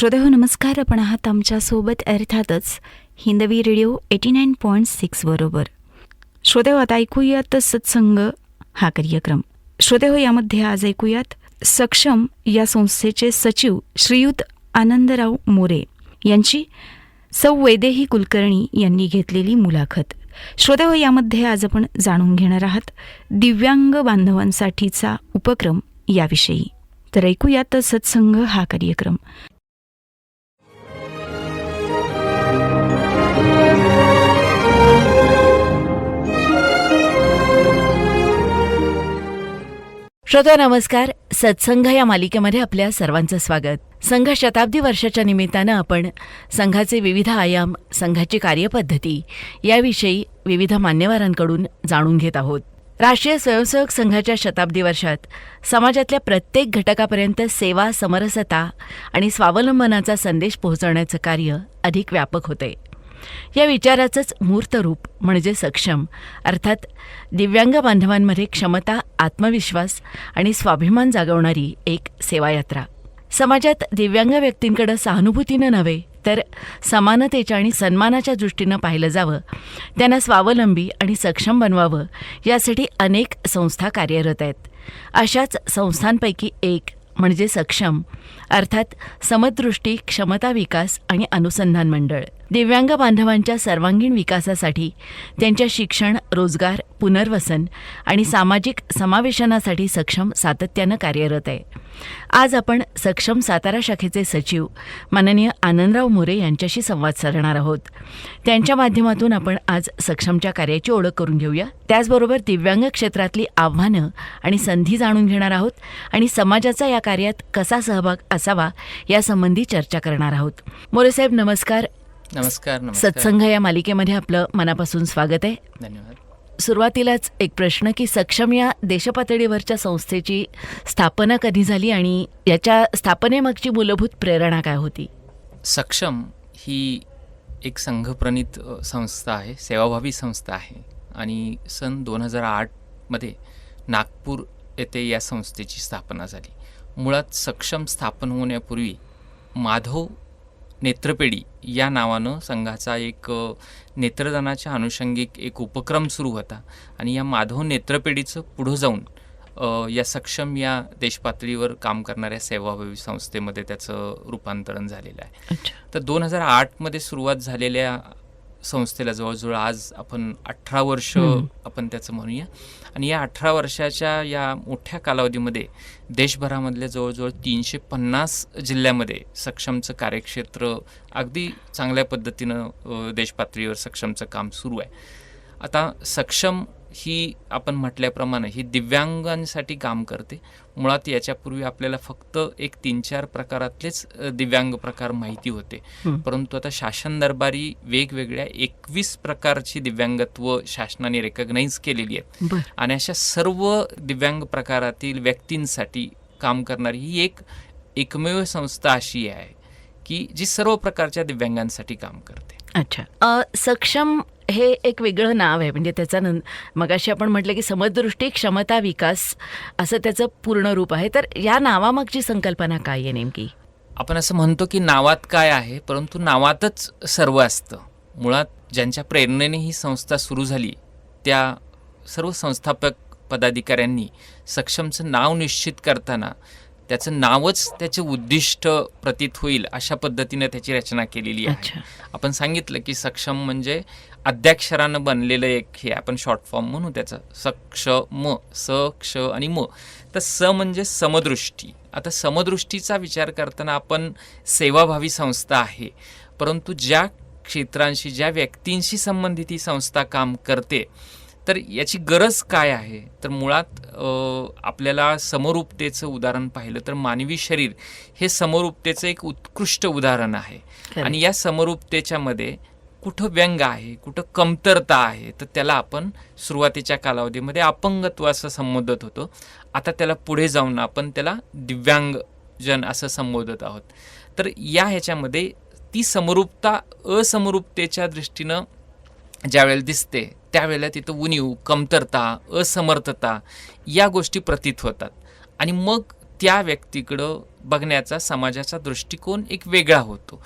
श्रोतेहो नमस्कार. आपण आहात आमच्यासोबत अर्थातच हिंदवी रेडिओ 89.6 बरोबर. श्रोतेहो आता ऐकूयात सत्संग हा कार्यक्रम. श्रोतेहो यामध्ये आज ऐकूयात सक्षम या संस्थेचे सचिव श्रीयुत आनंदराव मोरे यांची सौ वैदेही कुलकर्णी यांनी घेतलेली मुलाखत. श्रोतेहो यामध्ये आज आपण जाणून घेणार आहात दिव्यांग बांधवांसाठीचा उपक्रम याविषयी. तर ऐकूयात सत्संग हा कार्यक्रम. श्रोता नमस्कार. सत्संग या मालिकेमध्ये आपल्या सर्वांचं स्वागत. संघ शताब्दी वर्षाच्या निमित्तानं आपण संघाचे विविध आयाम, संघाची कार्यपद्धती याविषयी विविध मान्यवरांकडून जाणून घेत आहोत. राष्ट्रीय स्वयंसेवक संघाच्या शताब्दी वर्षात समाजातल्या प्रत्येक घटकापर्यंत सेवा, समरसता आणि स्वावलंबनाचा संदेश पोहोचवण्याचं कार्य अधिक व्यापक होते. या विचाराचंच मूर्त रूप म्हणजे सक्षम, अर्थात दिव्यांग बांधवांमध्ये क्षमता, आत्मविश्वास आणि स्वाभिमान जागवणारी एक सेवायात्रा. समाजात दिव्यांग व्यक्तींकडे सहानुभूतीनं नव्हे तर समानतेच्या आणि सन्मानाच्या दृष्टीनं पाहिलं जावं, त्यांना स्वावलंबी आणि सक्षम बनवावं यासाठी अनेक संस्था कार्यरत आहेत. अशाच संस्थांपैकी एक म्हणजे सक्षम, अर्थात समदृष्टी क्षमता विकास आणि अनुसंधान मंडळ. दिव्यांग बांधवांच्या सर्वांगीण विकासासाठी, त्यांच्या शिक्षण, रोजगार, पुनर्वसन आणि सामाजिक समावेशनासाठी सक्षम सातत्यानं कार्यरत आहे. आज आपण सक्षम सातारा शाखेचे सचिव माननीय आनंदराव मोरे यांच्याशी संवाद साधणार आहोत. त्यांच्या माध्यमातून आपण आज सक्षमच्या कार्याची ओळख करून घेऊया. त्याचबरोबर दिव्यांग क्षेत्रातली आव्हानं आणि संधी जाणून घेणार आहोत आणि समाजाचा या कार्यात कसा सहभाग असावा यासंबंधी चर्चा करणार आहोत. मोरेसाहेब नमस्कार. नमस्कार. सत्संग या मालिकेमध्ये आपलं मनापासून स्वागत आहे. धन्यवाद. सुरुवातीलाच एक प्रश्न की सक्षम या देशपातळीवरच्या संस्थेची स्थापना कधी झाली आणि याच्या स्थापनेमागची मूलभूत प्रेरणा काय होती? सक्षम ही एक संघप्रणीत संस्था आहे, सेवाभावी संस्था आहे आणि सन 2008मध्ये नागपूर येथे या संस्थेची स्थापना झाली. मुळात सक्षम स्थापन होण्यापूर्वी माधव नेत्रपेढी या नावानं संघाचा एक नेत्रदानाच्या अनुषंगिक एक उपक्रम सुरू होता आणि या माधव नेत्रपेढीचं पुढं जाऊन या सक्षम या देशपातळीवर काम करणाऱ्या सेवाभावी संस्थेमध्ये त्याचं रूपांतरण झालेलं आहे. तर 2008मध्ये सुरुवात झालेल्या संस्थेला जवळजवळ आज आपण 18 वर्ष आपण त्याचं म्हणूया आणि या 18 वर्षाच्या या मोठ्या कालावधीमध्ये देशभरामधल्या जवळजवळ 350 जिल्ह्यामध्ये सक्षमचं कार्यक्षेत्र अगदी चांगल्या पद्धतीनं देशपातळीवर सक्षमचं काम सुरू आहे. आता सक्षम ही आपण म्हटल्याप्रमाणे ही दिव्यांगांसाठी काम करते. मुळात याच्यापूर्वी आपल्याला फक्त एक 3-4 प्रकारातलेच दिव्यांग प्रकार माहिती होते, परंतु आता शासन दरबारी वेगवेगळ्या 21 प्रकारची दिव्यांगत्व शासनाने रेकग्नाइज केलेली आहेत आणि अशा सर्व दिव्यांग प्रकारातील व्यक्तींसाठी काम करणारी ही एकमेव संस्था अशी आहे की जी सर्व प्रकारच्या दिव्यांगांसाठी काम करते. अच्छा. सक्षम हे एक वेगळं नाव आहे, म्हणजे त्याचं मगाशी आपण म्हटलं की समदृष्टी क्षमता विकास असं त्याचं पूर्ण रूप आहे. तर या नावामागची संकल्पना काय आहे नेमकी? आपण असं म्हणतो की नावात काय आहे, परंतु नावातच सर्व असतं. मुळात ज्यांच्या प्रेरणेने ही संस्था सुरू झाली त्या सर्व संस्थापक पदाधिकाऱ्यांनी सक्षमचं नाव निश्चित करताना त्याचं नावच त्याचे उद्दिष्ट प्रतीत होईल अशा पद्धतीनं त्याची रचना केलेली आहे. आपण सांगितलं की सक्षम म्हणजे अद्याक्षरानं बनलेलं एक हे आपण शॉर्ट फॉर्म म्हणू त्याचं सक्षम, स क्ष आणि म. तर स म्हणजे समदृष्टी. आता समदृष्टीचा विचार करताना आपण सेवाभावी संस्था आहे, परंतु ज्या क्षेत्रांशी ज्या व्यक्तींशी संबंधित ही संस्था काम करते तर याची गरज काय आहे, तर मुळात आपल्याला समरूपतेचं उदाहरण पाहिलं तर मानवी शरीर हे समरूपतेचं एक उत्कृष्ट उदाहरण आहे. आणि या समरूपतेच्या मध्ये कुठं व्यंग आहे, कुठं कमतरता आहे, तर त्याला आपण सुरुवातीच्या कालावधीमध्ये अपंगत्व असं संबोधत होतो. आता त्याला पुढे जाऊन आपण त्याला दिव्यांगजन असं संबोधत आहोत. तर ह्याच्यामध्ये ती समरूपता असमरूपतेच्या दृष्टीनं ज्यावेळेला दिसते त्यावेळेला तिथं उणीव, कमतरता, असमर्थता या गोष्टी प्रतीत होतात आणि मग त्या व्यक्तीकडं बघण्याचा समाजाचा दृष्टिकोन एक वेगळा होतो.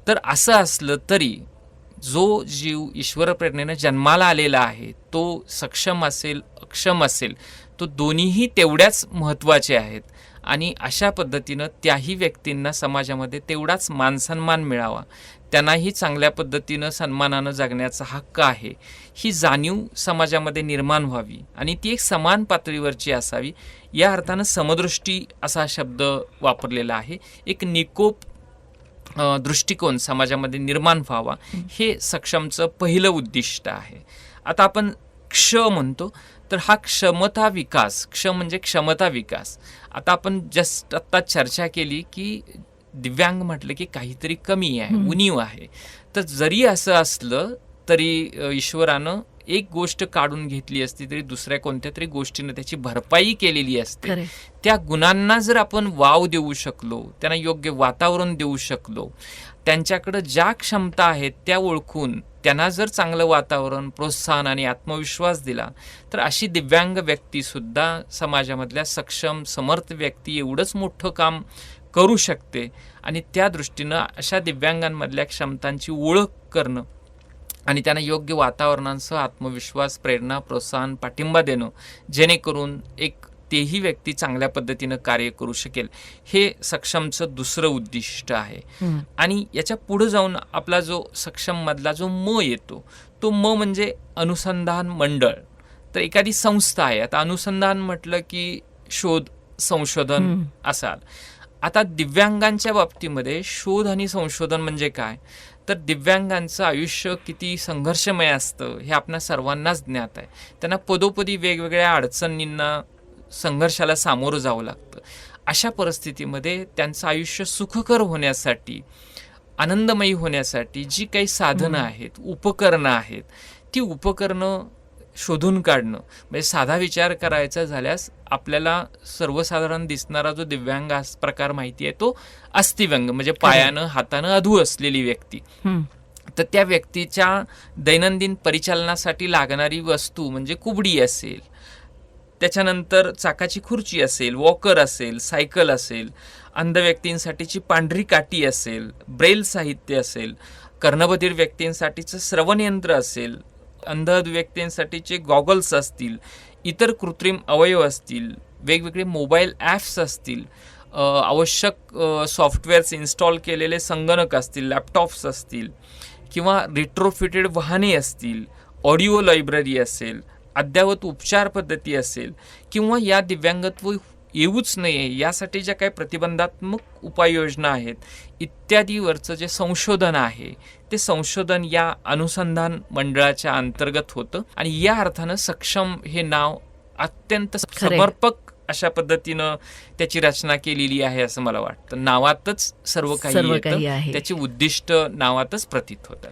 तर असं असलं तरी जो जीव ईश्वर प्रेरणेनं जन्माला आलेला आहे तो सक्षम असेल अक्षम असेल, तो दोन्हीही तेवढ्याच महत्त्वाचे आहेत. आणि अशा पद्धतीनं त्याही व्यक्तींना समाजामध्ये तेवढाच मानसन्मान मिळावा, त्यांनाही चांगल्या पद्धतीनं सन्मानानं जगण्याचा हक्क आहे, ही जाणीव समाजामध्ये निर्माण व्हावी आणि ती एक समान पातळीवरची असावी. या अर्थानं समदृष्टी असा शब्द वापरलेला आहे. एक निकोप दृष्टिकोन समाजामध्ये निर्माण व्हावा, हे सक्षमचं पहिलं उद्दिष्ट आहे. आता आपण क्ष म्हणतो, तर हा क्षमता विकास, क्ष म्हणजे क्षमता विकास. आता आपण जस्ट आत्ता चर्चा केली की दिव्यांग म्हटलं की काहीतरी कमी आहे, उणीव आहे. तर जरी असं असलं तरी ईश्वरानं एक गोष्ट काढून घेतली असती तरी दुसऱ्या कोणत्या तरी गोष्टीनं त्याची भरपाई केलेली असते. त्या गुणांना जर आपण वाव देऊ शकलो, त्यांना योग्य वातावरण देऊ शकलो, त्यांच्याकडं ज्या क्षमता आहेत त्या ओळखून त्यांना जर चांगलं वातावरण, प्रोत्साहन आणि आत्मविश्वास दिला, तर अशी दिव्यांग व्यक्तीसुद्धा समाजामधल्या सक्षम समर्थ व्यक्ती एवढंच मोठं काम करू शकते. आणि त्या दृष्टीनं अशा दिव्यांगांमधल्या क्षमतांची ओळख करणं आणि त्यांना योग्य वातावरणांसह आत्मविश्वास, प्रेरणा, प्रोत्साहन, पाठिंबा देणं, जेणेकरून एक तेही व्यक्ती चांगल्या पद्धतीनं कार्य करू शकेल, हे सक्षमचं दुसरं उद्दिष्ट आहे. आणि याच्या पुढे जाऊन आपला जो सक्षम मधला जो म येतो, तो म म्हणजे अनुसंधान मंडळ. तर एखादी संस्था आहे. आता अनुसंधान म्हटलं की शोध, संशोधन असाल. आता दिव्यांगांच्या बाबतीमध्ये शोध आणि संशोधन म्हणजे काय, तर दिव्यांगांचं आयुष्य किती संघर्षमय असतं हे आपल्या सर्वांनाच ज्ञात आहे. त्यांना पदोपदी वेगवेगळ्या अडचणींना, संघर्षाला सामोरं जावं लागतं. अशा परिस्थितीमध्ये त्यांचं आयुष्य सुखकर होण्यासाठी, आनंदमयी होण्यासाठी जी काही साधनं आहेत, उपकरणं आहेत, ती उपकरणं शोधून काढणं. म्हणजे साधा विचार करायचा झाल्यास आपल्याला सर्वसाधारण दिसणारा जो दिव्यांग प्रकार माहिती आहे तो अस्थिव्यंग, म्हणजे पायानं हातानं अधू असलेली व्यक्ती. तर त्या व्यक्तीच्या दैनंदिन परिचालनासाठी लागणारी वस्तू म्हणजे कुबडी असेल, त्याच्यानंतर चाकाची खुर्ची असेल, वॉकर असेल, सायकल असेल, अंध व्यक्तींसाठीची पांढरी काठी असेल, ब्रेल साहित्य असेल, कर्णबधिर व्यक्तींसाठीचं श्रवणयंत्र असेल, अंध व्यक्तींसाठीचे गॉगल्स असतील, इतर कृत्रिम अवयव असतील, वेगवेगळे मोबाईल ॲप्स असतील, आवश्यक सॉफ्टवेअर्स इन्स्टॉल केलेले संगणक असतील, लॅपटॉप्स असतील, किंवा रिट्रोफिटेड वाहने असतील, ऑडिओ लायब्ररी असेल, अद्ययावत उपचार पद्धती असेल, किंवा या दिव्यांगत्व येऊच नये यासाठी ज्या काही प्रतिबंधात्मक उपाययोजना आहेत, इत्यादीवरचं जे संशोधन आहे ते संशोधन या अनुसंधान मंडळाच्या अंतर्गत होतं. आणि या अर्थानं सक्षम हे नाव अत्यंत समर्पक अशा पद्धतीनं त्याची रचना केलेली आहे असं मला वाटतं. नावातच सर्व काही येतं, त्याची उद्दिष्ट नावातच प्रतीत होतात.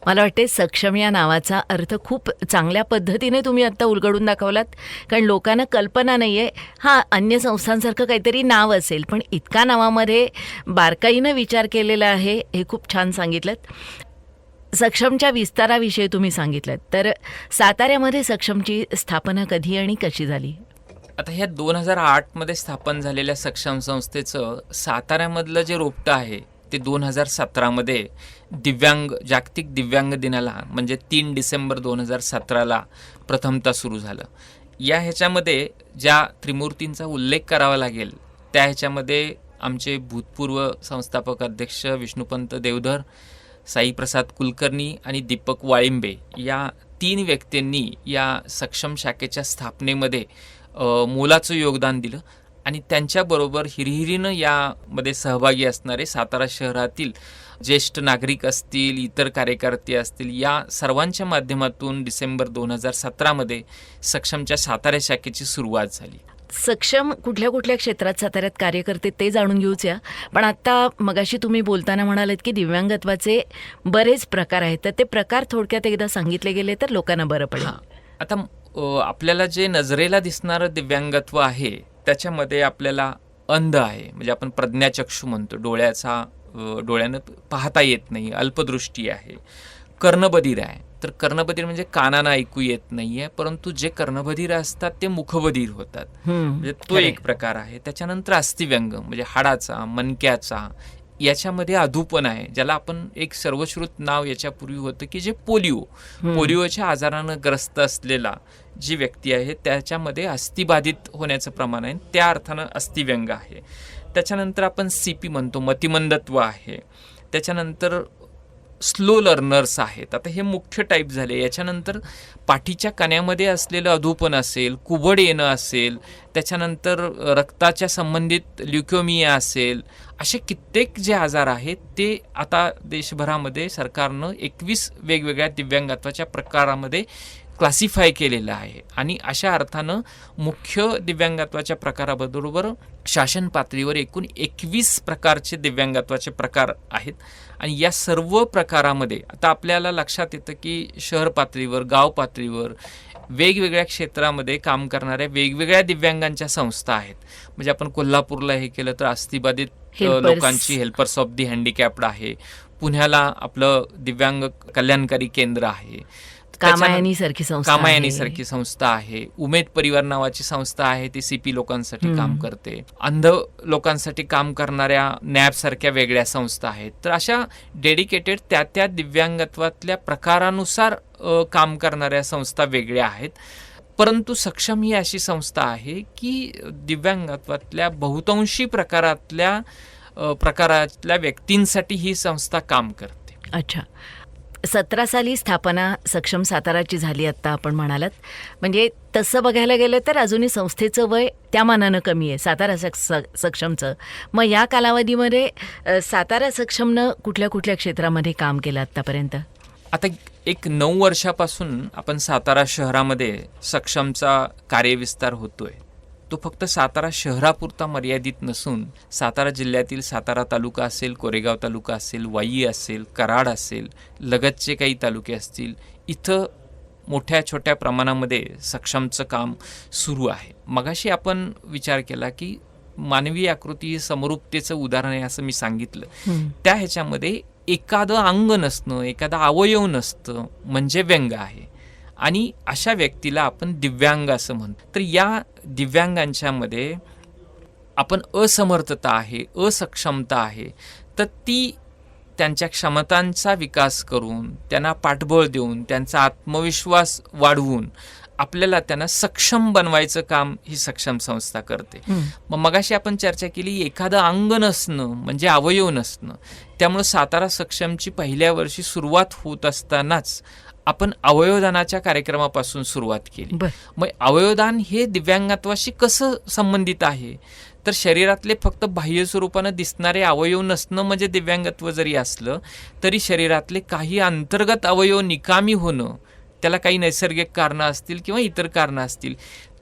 मला वाटते सक्षम या नावाचा अर्थ खूप चांगल्या पद्धतीने तुम्ही आत्ता उलगडून दाखवलात. कारण लोकांना कल्पना नाही आहे, हां अन्य संस्थांसारखं काहीतरी नाव असेल, पण इतका नावामध्ये बारकाईनं विचार केलेला आहे, हे खूप छान सांगितलं. सक्षमच्या विस्ताराविषयी तुम्ही सांगितलं, तर साताऱ्यामध्ये सक्षमची स्थापना कधी आणि कशी झाली? आता ह्या 2008 स्थापन झालेल्या सक्षम संस्थेचं साताऱ्यामधलं जे रोपटं आहे ते 2017 जागतिक दिव्यांग दिनाला म्हणजे 3 डिसेंबर 2017 प्रथमतः सुरू झालं. या ह्याच्यामध्ये ज्या त्रिमूर्तींचा उल्लेख करावा लागेल त्या ह्याच्यामध्ये आमचे भूतपूर्व संस्थापक अध्यक्ष विष्णुपंत देवधर, साईप्रसाद कुलकर्णी आणि दीपक वाळिंबे या 3 व्यक्तींनी या सक्षम शाखेच्या स्थापनेमध्ये मोलाचं योगदान दिलं. आणि त्यांच्याबरोबर हिरिहिरीनं यामध्ये सहभागी असणारे सातारा शहरातील ज्येष्ठ नागरिक असतील, इतर कार्यकर्ते असतील, या सर्वांच्या माध्यमातून डिसेंबर 2017 सक्षमच्या सातारा शाखेची सुरुवात झाली. सक्षम कुठल्या कुठल्या क्षेत्रात साताऱ्यात कार्य करते ते जाणून घेऊया. पण आत्ता मगाशी तुम्ही बोलताना म्हणालात की दिव्यांगत्वाचे बरेच प्रकार आहेत, तर ते प्रकार थोडक्यात एकदा सांगितले गेले तर लोकांना बरं पडेल. आता आपल्याला जे नजरेला दिसणारं दिव्यांगत्व आहे त्याच्यामध्ये आपल्याला अंध आहे, म्हणजे आपण प्रज्ञाचक्षू म्हणतो, डोळ्यानं पाहता येत नाही, अल्पदृष्टी आहे, कर्णबधिर आहे, तर कर्णबधीर म्हणजे कानानं ऐकू येत नाही आहे, परंतु जे कर्णबधीर असतात ते मुखबधीर होतात. म्हणजे तो खरंय. एक प्रकार आहे. त्याच्यानंतर अस्थिव्यंग म्हणजे हाडाचा, मणक्याचा, याच्यामध्ये अधूपण आहे, ज्याला आपण एक सर्वश्रुत नाव याच्यापूर्वी होतं की जे पोलिओच्या आजारानं ग्रस्त असलेला जी व्यक्ती आहे त्याच्यामध्ये अस्थिबाधित होण्याचं प्रमाण आहे, त्या अर्थानं अस्थिव्यंग आहे. त्याच्यानंतर आपण CP म्हणतो, मतिमंदत्व आहे. त्याच्यानंतर स्लो लर्नर्स आहेत. आता हे मुख्य टाईप झाले. याच्यानंतर पाठीच्या कण्यामध्ये असलेलं अधूपण असेल, कुबड येणं असेल, त्याच्यानंतर रक्ताच्या संबंधित ल्युकेमिया असेल, असे कित्येक जे आजार आहेत ते आता देशभरामध्ये सरकारनं 21 वेगवेगळ्या दिव्यांगत्वाच्या प्रकारामध्ये क्लासिफाय केलेलं आहे. आणि अशा अर्थानं मुख्य दिव्यांगत्वाच्या प्रकाराबरोबर शासन पातळीवर एकूण 21 प्रकारचे दिव्यांगत्वाचे प्रकार आहेत. आणि या सर्व प्रकारामध्ये आता आपल्याला लक्षात येतं की शहर पातळीवर, गाव पातळीवर वेगवेगळ्या क्षेत्रामध्ये काम करणाऱ्या वेगवेगळ्या दिव्यांगांच्या संस्था आहेत. म्हणजे आपण कोल्हापूरला हे केलं तर अस्थिबाधित लोकांची हेल्पर्स ऑफ दी हँडिकॅप्ड आहे. पुण्याला आपलं दिव्यांग कल्याणकारी केंद्र आहे. कामायनी सारखी संस्था आहे. उमेद परिवार नावाची संस्था आहे, ती CP लोकांसाठी काम करते. अंध लोकांसाठी काम करणाऱ्या NAB सारख्या वेगळ्या संस्था आहेत. तर अशा डेडिकेटेड त्या दिव्यांगत्वातल्या प्रकारानुसार काम करणाऱ्या संस्था वेगळ्या आहेत. परंतु सक्षम ही अशी संस्था आहे की दिव्यांगत्वातल्या बहुतांशी प्रकारातल्या व्यक्तींसाठी ही संस्था काम करते. अच्छा. 17 साली स्थापना सक्षम साताराची झाली आत्ता आपण म्हणालात. म्हणजे तसं बघायला गेलं तर अजूनही संस्थेचं वय त्या मानानं कमी आहे सातारा सक्षमचं. मग या कालावधीमध्ये सातारा सक्षमनं कुठल्या कुठल्या क्षेत्रामध्ये काम केलं आत्तापर्यंत? आता एक 9 वर्षापासून आपण सातारा शहरामध्ये सक्षमचा कार्यविस्तार होतोय. तो फक्त सातारा शहरापुरता मर्यादित नसून सातारा जिल्ह्यातील सातारा तालुका असेल, कोरेगाव तालुका असेल, वाई असेल, कराड असेल, लगतचे काही तालुके असतील, इथं मोठ्या छोट्या प्रमाणामध्ये सक्षमचं काम सुरू आहे. मगाशी आपण विचार केला की मानवी आकृती ही समरूपतेचं उदाहरण आहे असं मी सांगितलं. त्या ह्याच्यामध्ये एखादं अंग नसणं, एखादा अवयव नसतं म्हणजे व्यंग आहे. आणि अशा व्यक्तीला आपण दिव्यांग असं म्हणतो. तर या दिव्यांगांच्यामध्ये आपण असमर्थता आहे, असक्षमता आहे, तर ती त्यांच्या क्षमतांचा विकास करून, त्यांना पाठबळ देऊन, त्यांचा आत्मविश्वास वाढवून आपल्याला त्यांना सक्षम बनवायचं काम ही सक्षम संस्था करते. मग मगाशी आपण चर्चा केली एखादं अंग नसणं म्हणजे अवयव नसणं. त्यामुळे सातारा सक्षमची पहिल्या वर्षी सुरुवात होत असतानाच आपण अवयवदानाच्या कार्यक्रमापासून सुरुवात केली. मग अवयवदान हे दिव्यांगत्वाशी कसं संबंधित आहे? तर शरीरातले फक्त बाह्य स्वरूपानं दिसणारे अवयव नसणं म्हणजे दिव्यांगत्व जरी असलं तरी शरीरातले काही अंतर्गत अवयव निकामी होणं, त्याला काही नैसर्गिक कारणं असतील किंवा इतर कारणं असतील,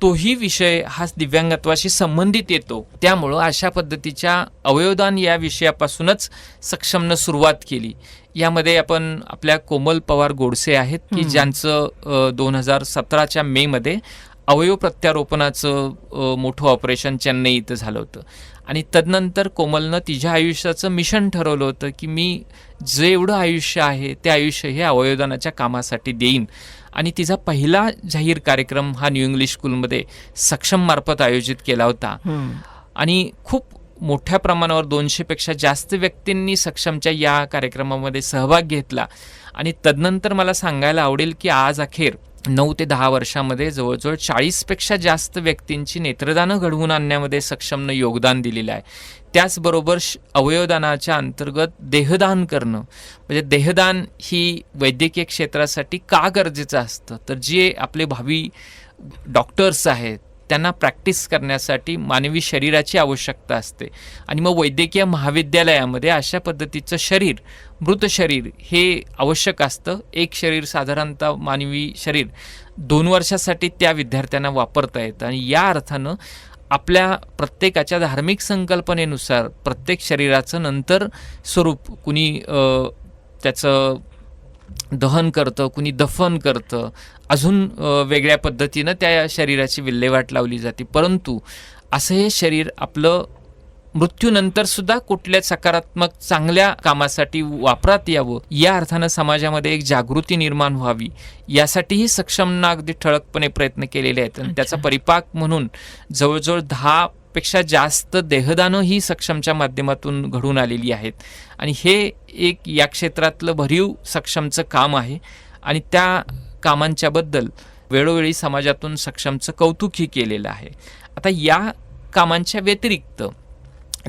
तोही विषय हा दिव्यांगत्वाशी संबंधित येतो. त्यामुळं अशा पद्धतीच्या अवयवदान या विषयापासूनच सक्षमनं सुरुवात केली. यामध्ये आपण आपल्या कोमल पवार गोडसे आहेत की ज्यांचं 2017च्या मेमध्ये अवयव प्रत्यारोपणाचं मोठं ऑपरेशन चेन्नई इथं झालं होतं. आणि तदनंतर कोमलनं तिच्या आयुष्याचं मिशन ठरवलं होतं की मी जे एवढं आयुष्य आहे ते आयुष्य हे अवयवदानाच्या कामासाठी देईन. आणि तिचा पहिला जाहीर कार्यक्रम हा न्यू इंग्लिश स्कूलमध्ये सक्षम मार्फत आयोजित केला होता. आणि खूप मोठ्या प्रमाणावर 200पेक्षा जास्त व्यक्तींनी सक्षमच्या या कार्यक्रमामध्ये सहभाग घेतला. आणि तदनंतर मला सांगायला आवडेल की आज अखेर 9 ते 10 वर्षामध्ये जवळजवळ 40पेक्षा जास्त व्यक्तींची नेत्रदानं घडवून आणण्यामध्ये सक्षमनं योगदान दिलेलं आहे. त्याचबरोबर अवयवदानाच्या अंतर्गत देहदान करणं म्हणजे देहदान ही वैद्यकीय क्षेत्रासाठी का गरजेचं असतं, तर जे आपले भावी डॉक्टर्स आहेत त्यांना प्रॅक्टिस करण्यासाठी मानवी शरीराची आवश्यकता असते. आणि मग वैद्यकीय महाविद्यालयामध्ये अशा पद्धतीचं शरीर, मृत शरीर हे आवश्यक असतं. एक शरीर साधारणतः मानवी शरीर 2 वर्षासाठी त्या विद्यार्थ्यांना वापरता येतं. आणि या अर्थानं आपल्या प्रत्येकाच्या धार्मिक संकल्पनेनुसार प्रत्येक शरीराचं नंतर स्वरूप कुणी त्याचं दहन करतं, कुणी दफन करतं, अजून वेगळ्या पद्धतीनं त्या शरीराची विल्हेवाट लावली जाते. परंतु असं हे शरीर आपलं मृत्यूनंतर सुद्धा कुठल्या सकारात्मक चांगल्या कामासाठी वापरात यावं, या अर्थानं समाजामध्ये एक जागृती निर्माण व्हावी, यासाठीही सक्षमनं अगदी ठळकपणे प्रयत्न केलेले आहेत. आणि त्याचा परिपाक म्हणून जवळजवळ 10 पेक्षा जास्त देहदानं ही सक्षमच्या माध्यमातून घडून आलेली आहेत. आणि हे एक या क्षेत्रातलं भरीव सक्षमचं काम आहे. आणि त्या कामांच्याबद्दल वेळोवेळी समाजातून सक्षमचं कौतुकही केलेलं आहे. आता या कामांच्या व्यतिरिक्त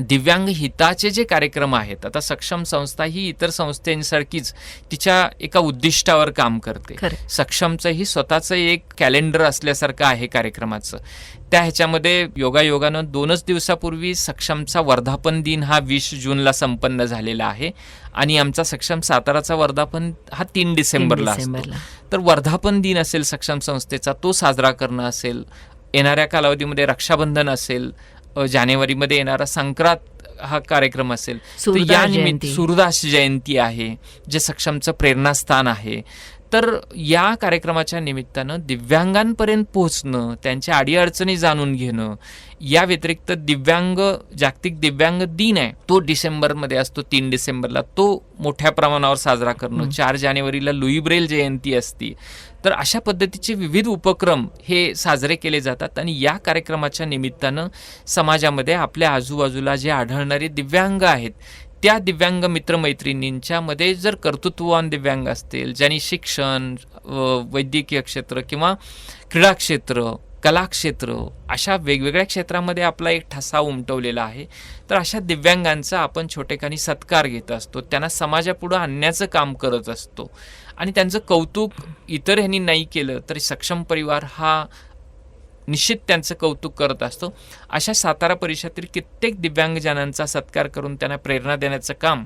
दिव्यांग हिताचे जे कार्यक्रम आहेत, आता सक्षम संस्था ही इतर संस्थांसारखीच तिच्या एका उद्दिष्टावर काम करते. खरं. सक्षमचंही स्वतःचं एक कॅलेंडर असल्यासारखं आहे कार्यक्रमाचं. त्या ह्याच्यामध्ये योगायोगानं 2च दिवसापूर्वी सक्षमचा वर्धापन दिन हा 20 जूनला संपन्न झालेला आहे. आणि आमचा सक्षम साताराचा वर्धापन हा 3 डिसेंबरला असतो. तर वर्धापन दिन असेल सक्षम संस्थेचा, तो साजरा करणं असेल, येणाऱ्या कालावधीमध्ये रक्षाबंधन असेल, जानेवारीमध्ये येणारा संक्रांत हा कार्यक्रम असेल, तर या निमित्त सूरदास जयंती आहे, जे सक्षमचं प्रेरणास्थान आहे. तर या कार्यक्रमाच्या निमित्तानं दिव्यांगांपर्यंत पोहोचणं, त्यांच्या अडीअडचणी जाणून घेणं, या व्यतिरिक्त जागतिक दिव्यांग दिन आहे, तो डिसेंबरमध्ये असतो, 3 डिसेंबरला, तो मोठ्या प्रमाणावर साजरा करणं. 4 जानेवारीला लुई ब्रेल जयंती असते. तर अशा पद्धतीचे विविध उपक्रम हे साजरे केले जातात. आणि या कार्यक्रमाच्या निमित्तानं समाजामध्ये आपल्या आजूबाजूला जे आढळणारे दिव्यांग आहेत, त्या दिव्यांग मित्रमैत्रिणींच्या मध्ये जर कर्तृत्ववान दिव्यांग असतील, ज्यांनी शिक्षण, वैद्यकीय क्षेत्र किंवा क्रीडा क्षेत्र, कला क्षेत्र, अशा वेगवेगळ्या क्षेत्रामध्ये आपला एक ठसा उमटवलेला आहे, तर अशा दिव्यांगांचा आपण छोटेखानी सत्कार घेत असतो, त्यांना समाजापुढं आणण्याचं काम करत असतो. आणि त्यांचं कौतुक इतर ह्यांनी नाही केलं तरी सक्षम परिवार हा निश्चित त्यांचं कौतुक करत असतो. अशा सातारा परिसरातील कित्येक दिव्यांगजनांचा सत्कार करून त्यांना प्रेरणा देण्याचं काम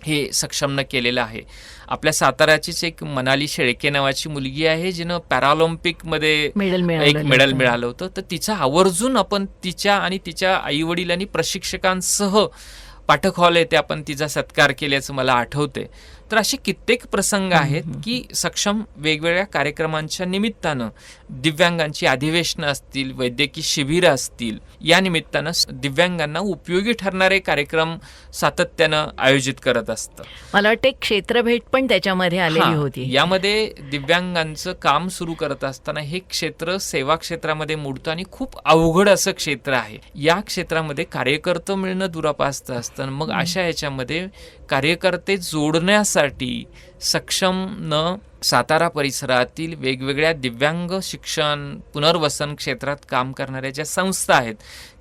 हे सक्षमनं केलेलं आहे. आपल्या साताऱ्याचीच एक मनाली शेळके नावाची मुलगी आहे, जिनं पॅराऑलिम्पिकमध्ये एक मेडल मिळालं होतं. तर तिचा आवर्जून आपण तिच्या आणि तिच्या आईवडिलांनी प्रशिक्षकांसह पाठक हॉल येथे आपण तिचा सत्कार केल्याचं मला आठवते. तर असे कित्येक प्रसंग आहेत की सक्षम वेगवेगळ्या कार्यक्रमांच्या निमित्तानं दिव्यांगांची अधिवेशनं असतील, वैद्यकीय शिबिरं असतील, या निमित्तानं दिव्यांगांना उपयोगी ठरणारे कार्यक्रम सातत्यानं आयोजित करत असतं. मला वाटते क्षेत्रभेट पण त्याच्यामध्ये आलेली होती. यामध्ये दिव्यांगांचं काम सुरू करत असताना हे क्षेत्र सेवा क्षेत्रामध्ये मोडतं आणि खूप अवघड असं क्षेत्र आहे. या क्षेत्रामध्ये कार्यकर्ते मिळणं दुरापास्त असतं. मग अशा ह्याच्यामध्ये कार्यकर्ते जोडण्यासाठी सक्षमनं सातारा परिसरातील वेगवेगळ्या दिव्यांग शिक्षण पुनर्वसन क्षेत्रात काम करणाऱ्या ज्या संस्था आहेत,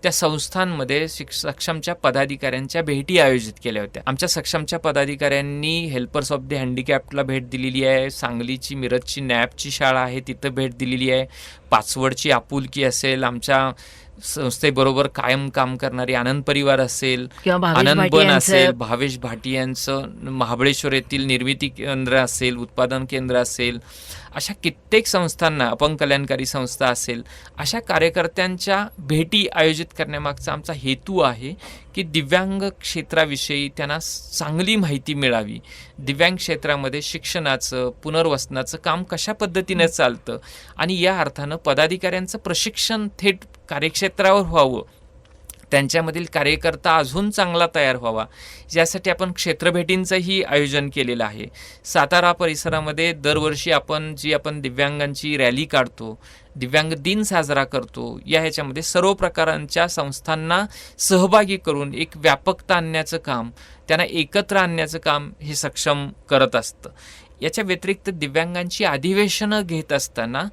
त्या संस्थांमध्ये सक्षमच्या पदाधिकाऱ्यांच्या भेटी आयोजित केल्या होत्या. आमच्या सक्षमच्या पदाधिकाऱ्यांनी हेल्पर्स ऑफ द हँडिकॅप्डला भेट दिलेली आहे, सांगलीची मिरजची नॅपची शाळा आहे तिथं भेट दिलेली आहे, पाचवडची आपुलकी असेल, आमच्या संस्थेबरोबर कायम काम करणारी आनंद परिवार असेल, आनंद बन असेल, भावेश भाटियांचं महाबळेश्वर येथील निर्मिती केंद्र असेल, उत्पादन केंद्र असेल, अशा कित्येक संस्थांना, अपंग कल्याणकारी संस्था असेल, अशा कार्यकर्त्यांच्या भेटी आयोजित करण्यामागचा आमचा हेतू आहे की दिव्यांग क्षेत्राविषयी त्यांना चांगली माहिती मिळावी, दिव्यांग क्षेत्रामध्ये शिक्षणाचं पुनर्वसनाचं काम कशा पद्धतीने चालतं आणि या अर्थानं पदाधिकाऱ्यांचं प्रशिक्षण थेट कार्यक्षेत्रावर व्हावं, त्यांच्यामधील कार्यकर्ता अजून चांगला तयार व्हावा, यासाठी आपण क्षेत्रभेटींचंही आयोजन केलेलं आहे. सातारा परिसरामध्ये दरवर्षी आपण दिव्यांगांची रॅली काढतो, दिव्यांग दिन साजरा करतो, या ह्याच्यामध्ये सर्व प्रकारांच्या संस्थांना सहभागी करून एक व्यापकता आणण्याचं काम, त्यांना एकत्र आणण्याचं काम हे सक्षम करत असतं. याच्या व्यतिरिक्त दिव्यांगांची अधिवेशनं घेत असताना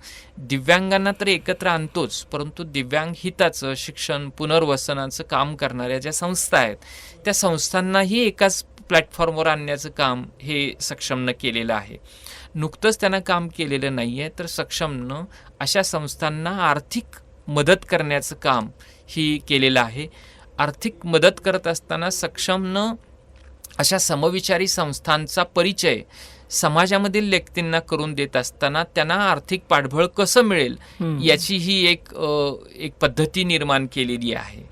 दिव्यांगांना तर एकत्र आणतोच, परंतु दिव्यांग हिताचं शिक्षण पुनर्वसनाचं काम करणाऱ्या ज्या संस्था आहेत, त्या संस्थांनाही एकाच प्लॅटफॉर्मवर आणण्याचं काम हे सक्षमनं केलेलं आहे. नुकतंच त्यांना काम केलेलं नाही आहे, तर सक्षमनं अशा संस्थांना आर्थिक मदत करण्याचं काम ही केलेलं आहे. आर्थिक मदत करत असताना सक्षमनं अशा समविचारी संस्थांचा परिचय समाजामधील व्यक्तींना करून देत असताना त्यांना आर्थिक पाठबळ कसं मिळेल याची ही एक पद्धती निर्माण केलेली आहे.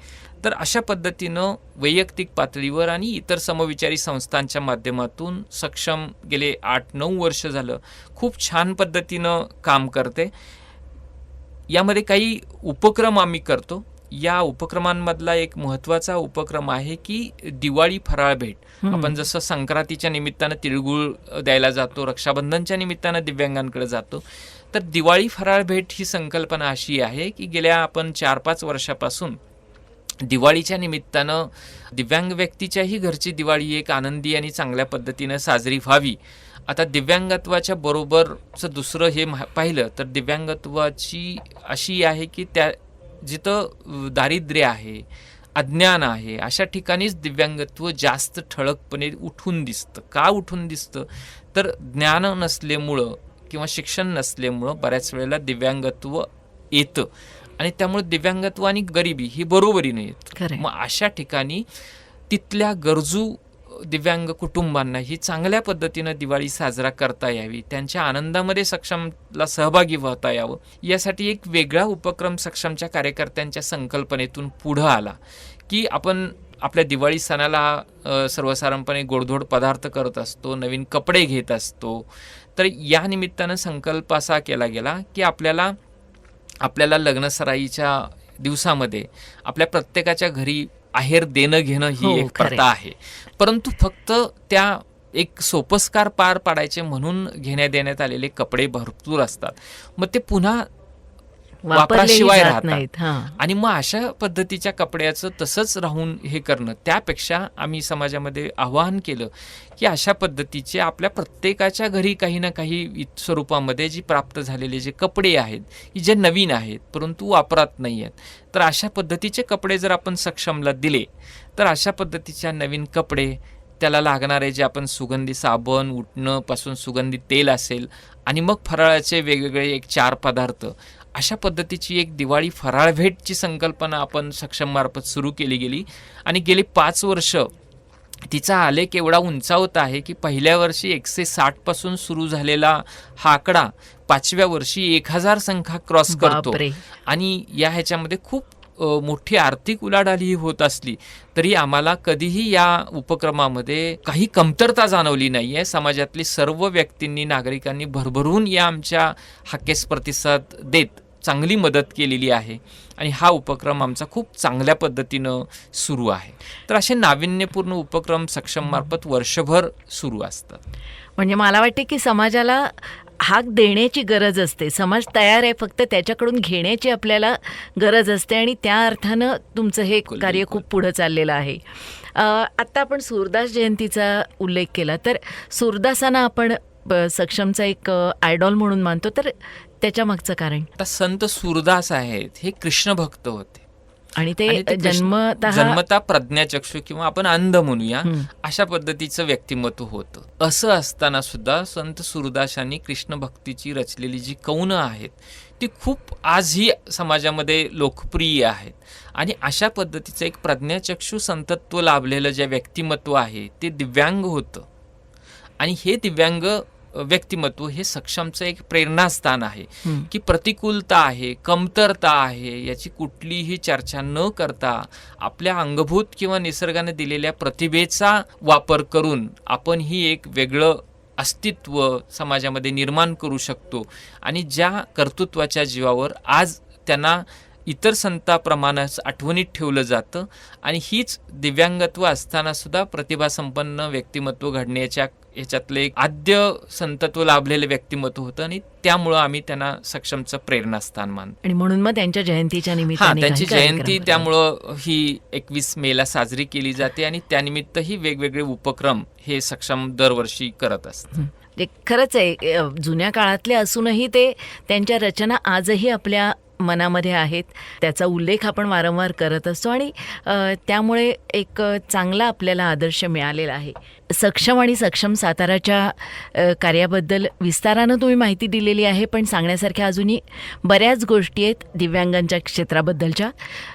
तर अशा पद्धतीनं वैयक्तिक पातळीवर आणि इतर समविचारी संस्थांच्या माध्यमातून सक्षम गेले 8-9 वर्ष झालं खूप छान पद्धतीनं काम करते. यामध्ये काही उपक्रम आम्ही करतो. या उपक्रमांमधला एक महत्त्वाचा उपक्रम आहे की दिवाळी फराळ भेट. आपण जसं संक्रांतीच्या निमित्तानं तिळगुळ द्यायला जातो, रक्षाबंधनच्या निमित्तानं दिव्यांगांकडे जातो, तर दिवाळी फराळ भेट ही संकल्पना अशी आहे की गेल्या आपण 4-5 वर्षापासून दिवाळीच्या निमित्तानं दिव्यांग व्यक्तीच्याही घरची दिवाळी एक आनंदी आणि चांगल्या पद्धतीनं साजरी व्हावी. आता दिव्यांगत्वाच्या बरोबरचं दुसरं हे पाहिलं तर दिव्यांगत्वाची अशी आहे की त्या जिथं दारिद्र्य आहे, अज्ञान आहे, अशा ठिकाणीच दिव्यांगत्व जास्त ठळकपणे उठून दिसतं. का उठून दिसतं तर ज्ञान नसल्यामुळं किंवा शिक्षण नसल्यामुळं बऱ्याच वेळेला दिव्यांगत्व येतं आणि त्यामुळे दिव्यांगत्व आणि गरिबी ही बरोबरीने येतं. मग अशा ठिकाणी तिथल्या गरजू दिव्यांग कुटुंबांना ही चांगल्या पद्धतीनं दिवाळी साजरा करता यावी, त्यांच्या आनंदामध्ये सक्षमला सहभागी होता यावं, यासाठी एक वेगळा उपक्रम सक्षमच्या कार्यकर्त्यांच्या संकल्पनेतून पुढं आला की आपण आपल्या दिवाळी सणाला सर्वसाधारणपणे गोडधोड पदार्थ करत असतो, नवीन कपडे घेत असतो. तर या निमित्तानं संकल्प असा केला गेला की आपल्याला लग्नसराईच्या दिवसामध्ये आपल्या प्रत्येकाच्या घरी आहेर देणं घेणं ही एक प्रथा आहे, परंतु फक्त त्या एक सोपस्कार पार पाडायचे म्हणून घेण्यात देण्यात आलेले कपडे भरपूर असतात, मग ते पुन्हा वापराशिवाय राहतात. आणि मग अशा पद्धतीच्या कपड्याचं तसंच राहून हे करणं, त्यापेक्षा आम्ही समाजामध्ये आवाहन केलं की अशा पद्धतीचे आपल्या प्रत्येकाच्या घरी काही ना काही स्वरूपामध्ये जी प्राप्त झालेले जे कपडे आहेत की जे नवीन आहेत परंतु वापरात नाही आहेत, तर अशा पद्धतीचे कपडे जर आपण सक्षमला दिले तर अशा पद्धतीच्या नवीन कपडे, त्याला लागणारे जे आपण सुगंधी साबण, उटणं पासून सुगंधी तेल असेल आणि मग फराळाचे वेगवेगळे एक 4 पदार्थ, अशा पद्धतीची एक दिवाळी फराळ भेटची संकल्पना आपण सक्षममार्फत सुरू केली गेली आणि गेली 5 वर्ष तिचा आलेख एवढा उंचावत आहे की पहिल्या वर्षी 160 पासून सुरू झालेला हा आकडा 5व्या वर्षी 1000 संख्या क्रॉस करतो. आणि या ह्याच्यामध्ये खूप मोठी आर्थिक उलाढाल ही होत असली तरी आम्हाला कधीही या उपक्रमामध्ये काही कमतरता जाणवली नाही आहे. समाजातली सर्व व्यक्तींनी, नागरिकांनी भरभरून या आमच्या हाकेस प्रतिसाद देत चांगली मदत केलेली आहे आणि हा उपक्रम आमचा खूप चांगल्या पद्धतीनं सुरू आहे. तर असे नाविन्यपूर्ण उपक्रम सक्षममार्फत वर्षभर सुरू असतात. म्हणजे मला वाटते की समाजाला हाक देण्याची गरज असते, समाज तयार आहे, फक्त त्याच्याकडून घेण्याची आपल्याला गरज असते आणि त्या अर्थानं तुमचं हे कार्य खूप पुढं चाललेलं आहे. आत्ता आपण सूरदास जयंतीचा उल्लेख केला, तर सूरदासांना आपण सक्षमचा एक आयडॉल म्हणून मानतो, तर त्याच्या मागचं कारण? आता संत सूरदास आहेत हे कृष्ण भक्त होते आणि ते जन्मता प्रज्ञाचक्षु किंवा आपण अंध म्हणूया अशा पद्धतीचं व्यक्तिमत्व होतं. असं असताना सुद्धा संत सूरदासांनी कृष्ण भक्तीची रचलेली जी कवनं आहेत ती खूप आजही समाजामध्ये लोकप्रिय आहेत आणि अशा पद्धतीचं एक प्रज्ञाचक्षु संतत्व लाभलेलं जे व्यक्तिमत्व आहे ते दिव्यांग होतं आणि हे दिव्यांग व्यक्तिमत्व हे सक्षमचं एक प्रेरणास्थान आहे की प्रतिकूलता आहे, कमतरता आहे, याची कुठलीही चर्चा न करता आपल्या अंगभूत किंवा निसर्गाने दिलेल्या प्रतिभेचा वापर करून आपण ही एक वेगळं अस्तित्व समाजामध्ये निर्माण करू शकतो आणि ज्या कर्तृत्वाच्या जीवावर आज त्यांना इतर संतांप्रमाणेच आठवणीत ठेवलं जातं आणि हीच दिव्यांगत्व असताना सुद्धा प्रतिभासंपन्न व्यक्तिमत्व घडण्याच्या ह्याच्यातलं एक आद्य संतत्व लाभलेलं व्यक्तिमत्व होतं आणि त्यामुळं आम्ही त्यांना सक्षमचं प्रेरणास्थान मानतो. आणि म्हणून मग त्यांच्या जयंतीच्या निमित्ताने त्यांची जयंती त्यामुळं ही 21 मेला साजरी केली जाते आणि त्यानिमित्त ही वेगवेगळे उपक्रम हे सक्षम दरवर्षी करत असतात. खरंच आहे, जुन्या काळातले असूनही ते त्यांच्या रचना आजही आपल्या मनामध्ये आहेत, त्याचा उल्लेख आपण वारंवार करत असतो आणि त्यामुळे एक चांगला आपल्याला आदर्श मिळालेला आहे. सक्षम आणि सक्षम साताराच्या कार्याबद्दल विस्तारानं तुम्ही माहिती दिलेली आहे, पण सांगण्यासारख्या अजूनही बऱ्याच गोष्टी आहेत दिव्यांगांच्या क्षेत्राबद्दलच्या.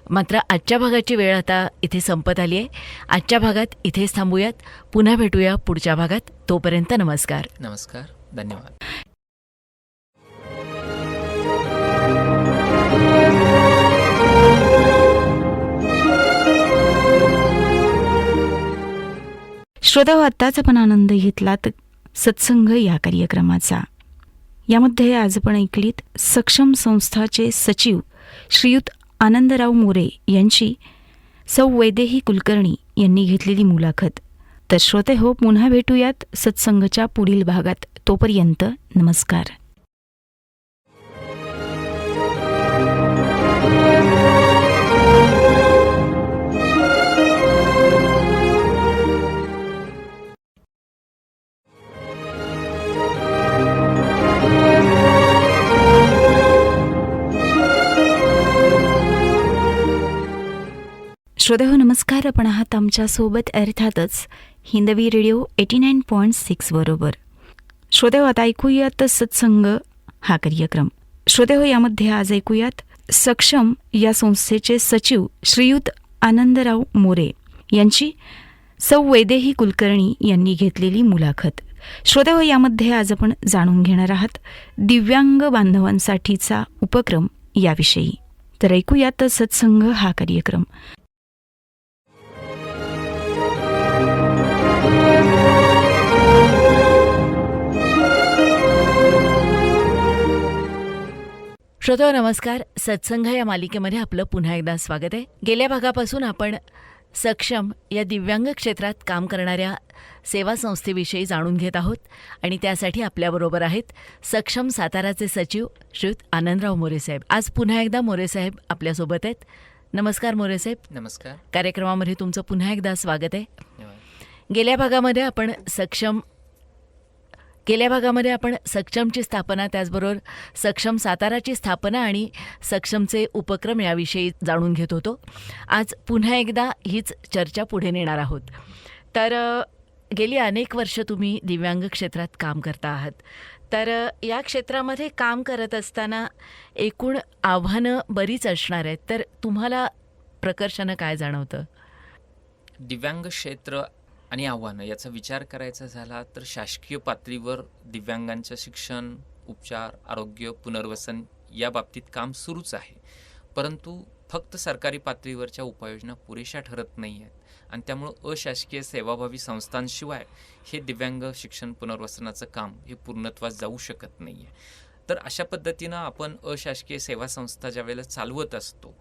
मात्र आजच्या भागाची वेळ आता इथे संपत आली आहे. आजच्या भागात इथेच थांबूयात, पुन्हा भेटूया पुढच्या भागात. तोपर्यंत नमस्कार. नमस्कार, धन्यवाद. श्रोता, आत्ताच आपण आनंद घेतलात सत्संग या कार्यक्रमाचा. यामध्ये आज आपण ऐकलीत सक्षम संस्थाचे सचिव श्रीयुत आनंदराव मोरे यांची सौ वैदेही कुलकर्णी यांनी घेतलेली मुलाखत. तर श्रोते हो, पुन्हा भेटूयात सत्संगच्या पुढील भागात. तोपर्यंत नमस्कार. श्रोते हो, नमस्कार. आपण आहात आमच्यासोबत अर्थातच हिंदवी रेडिओ 89.6 बरोबर. श्रोते हो, आता ऐकूयात सत्संग हा कार्यक्रम. श्रोते हो, यामध्ये आज ऐकूयात सक्षम या संस्थेचे सचिव श्रीयुत आनंदराव मोरे यांची सौ वैदेही कुलकर्णी यांनी घेतलेली मुलाखत. श्रोते हो, यामध्ये आज आपण जाणून घेणार आहात दिव्यांग बांधवांसाठीचा उपक्रम याविषयी. तर ऐकूयात सत्संग हा कार्यक्रम. श्रोतो नमस्कार. सत्संग या मालिकेमध्ये आपलं पुन्हा एकदा स्वागत आहे. गेल्या भागापासून आपण सक्षम या दिव्यांग क्षेत्रात काम करणाऱ्या सेवा संस्थेविषयी जाणून घेत आहोत आणि त्यासाठी आपल्याबरोबर आहेत सक्षम साताराचे सचिव श्रीयुत आनंदराव मोरेसाहेब. आज पुन्हा एकदा मोरेसाहेब आपल्यासोबत आहेत. नमस्कार मोरेसाहेब. नमस्कार. कार्यक्रमामध्ये तुमचं पुन्हा एकदा स्वागत आहे. धन्यवाद. गेल्या भागामध्ये आपण सक्षमची स्थापना, त्याचबरोबर सक्षम साताराची स्थापना आणि सक्षमचे उपक्रम याविषयी जाणून घेत होतो. आज पुन्हा एकदा हीच चर्चा पुढे नेणार आहोत. तर गेली अनेक वर्ष तुम्ही दिव्यांग क्षेत्रात काम करता आहात. तर या क्षेत्रामध्ये काम करत असताना एकूण आव्हानं बरीच असणार आहेत. तर तुम्हाला प्रकर्षानं काय जाणवतं? दिव्यांग क्षेत्र आणि आव्हानं याचा विचार करायचा झाला तर शासकीय पातळीवर दिव्यांगांचं शिक्षण, उपचार, आरोग्य, पुनर्वसन या बाबतीत काम सुरूच आहे. परंतु फक्त सरकारी पातळीवरच्या उपाययोजना पुरेशा ठरत नाही आहेत आणि त्यामुळं अशासकीय सेवाभावी संस्थांशिवाय हे दिव्यांग शिक्षण पुनर्वसनाचं काम हे पूर्णत्वास जाऊ शकत नाही आहे. तर अशा पद्धतीनं आपण अशासकीय सेवा संस्था ज्या वेळेला चालवत असतो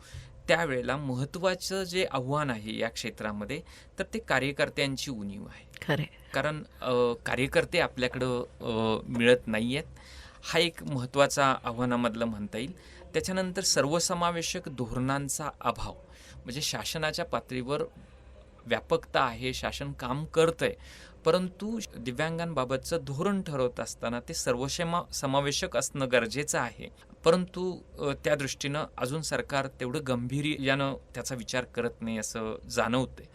त्यावेळेला महत्त्वाचं जे आव्हान आहे या क्षेत्रामध्ये तर ते कार्यकर्त्यांची उणीव आहे. खरे, कारण कार्यकर्ते आपल्याकडं मिळत नाही आहेत. हा एक महत्त्वाचा आव्हानामधलं म्हणता येईल. त्याच्यानंतर सर्वसमावेशक धोरणांचा अभाव, म्हणजे शासनाच्या पातळीवर व्यापकता आहे, शासन काम करतं आहे, परंतु दिव्यांगांबाबतचं धोरण ठरवत असताना ते समावेशक असणं गरजेचं आहे. परंतु त्या दृष्टीनं अजून सरकार तेवढं गांभीर्यानं त्याचा विचार करत नाही असं जाणवतंय.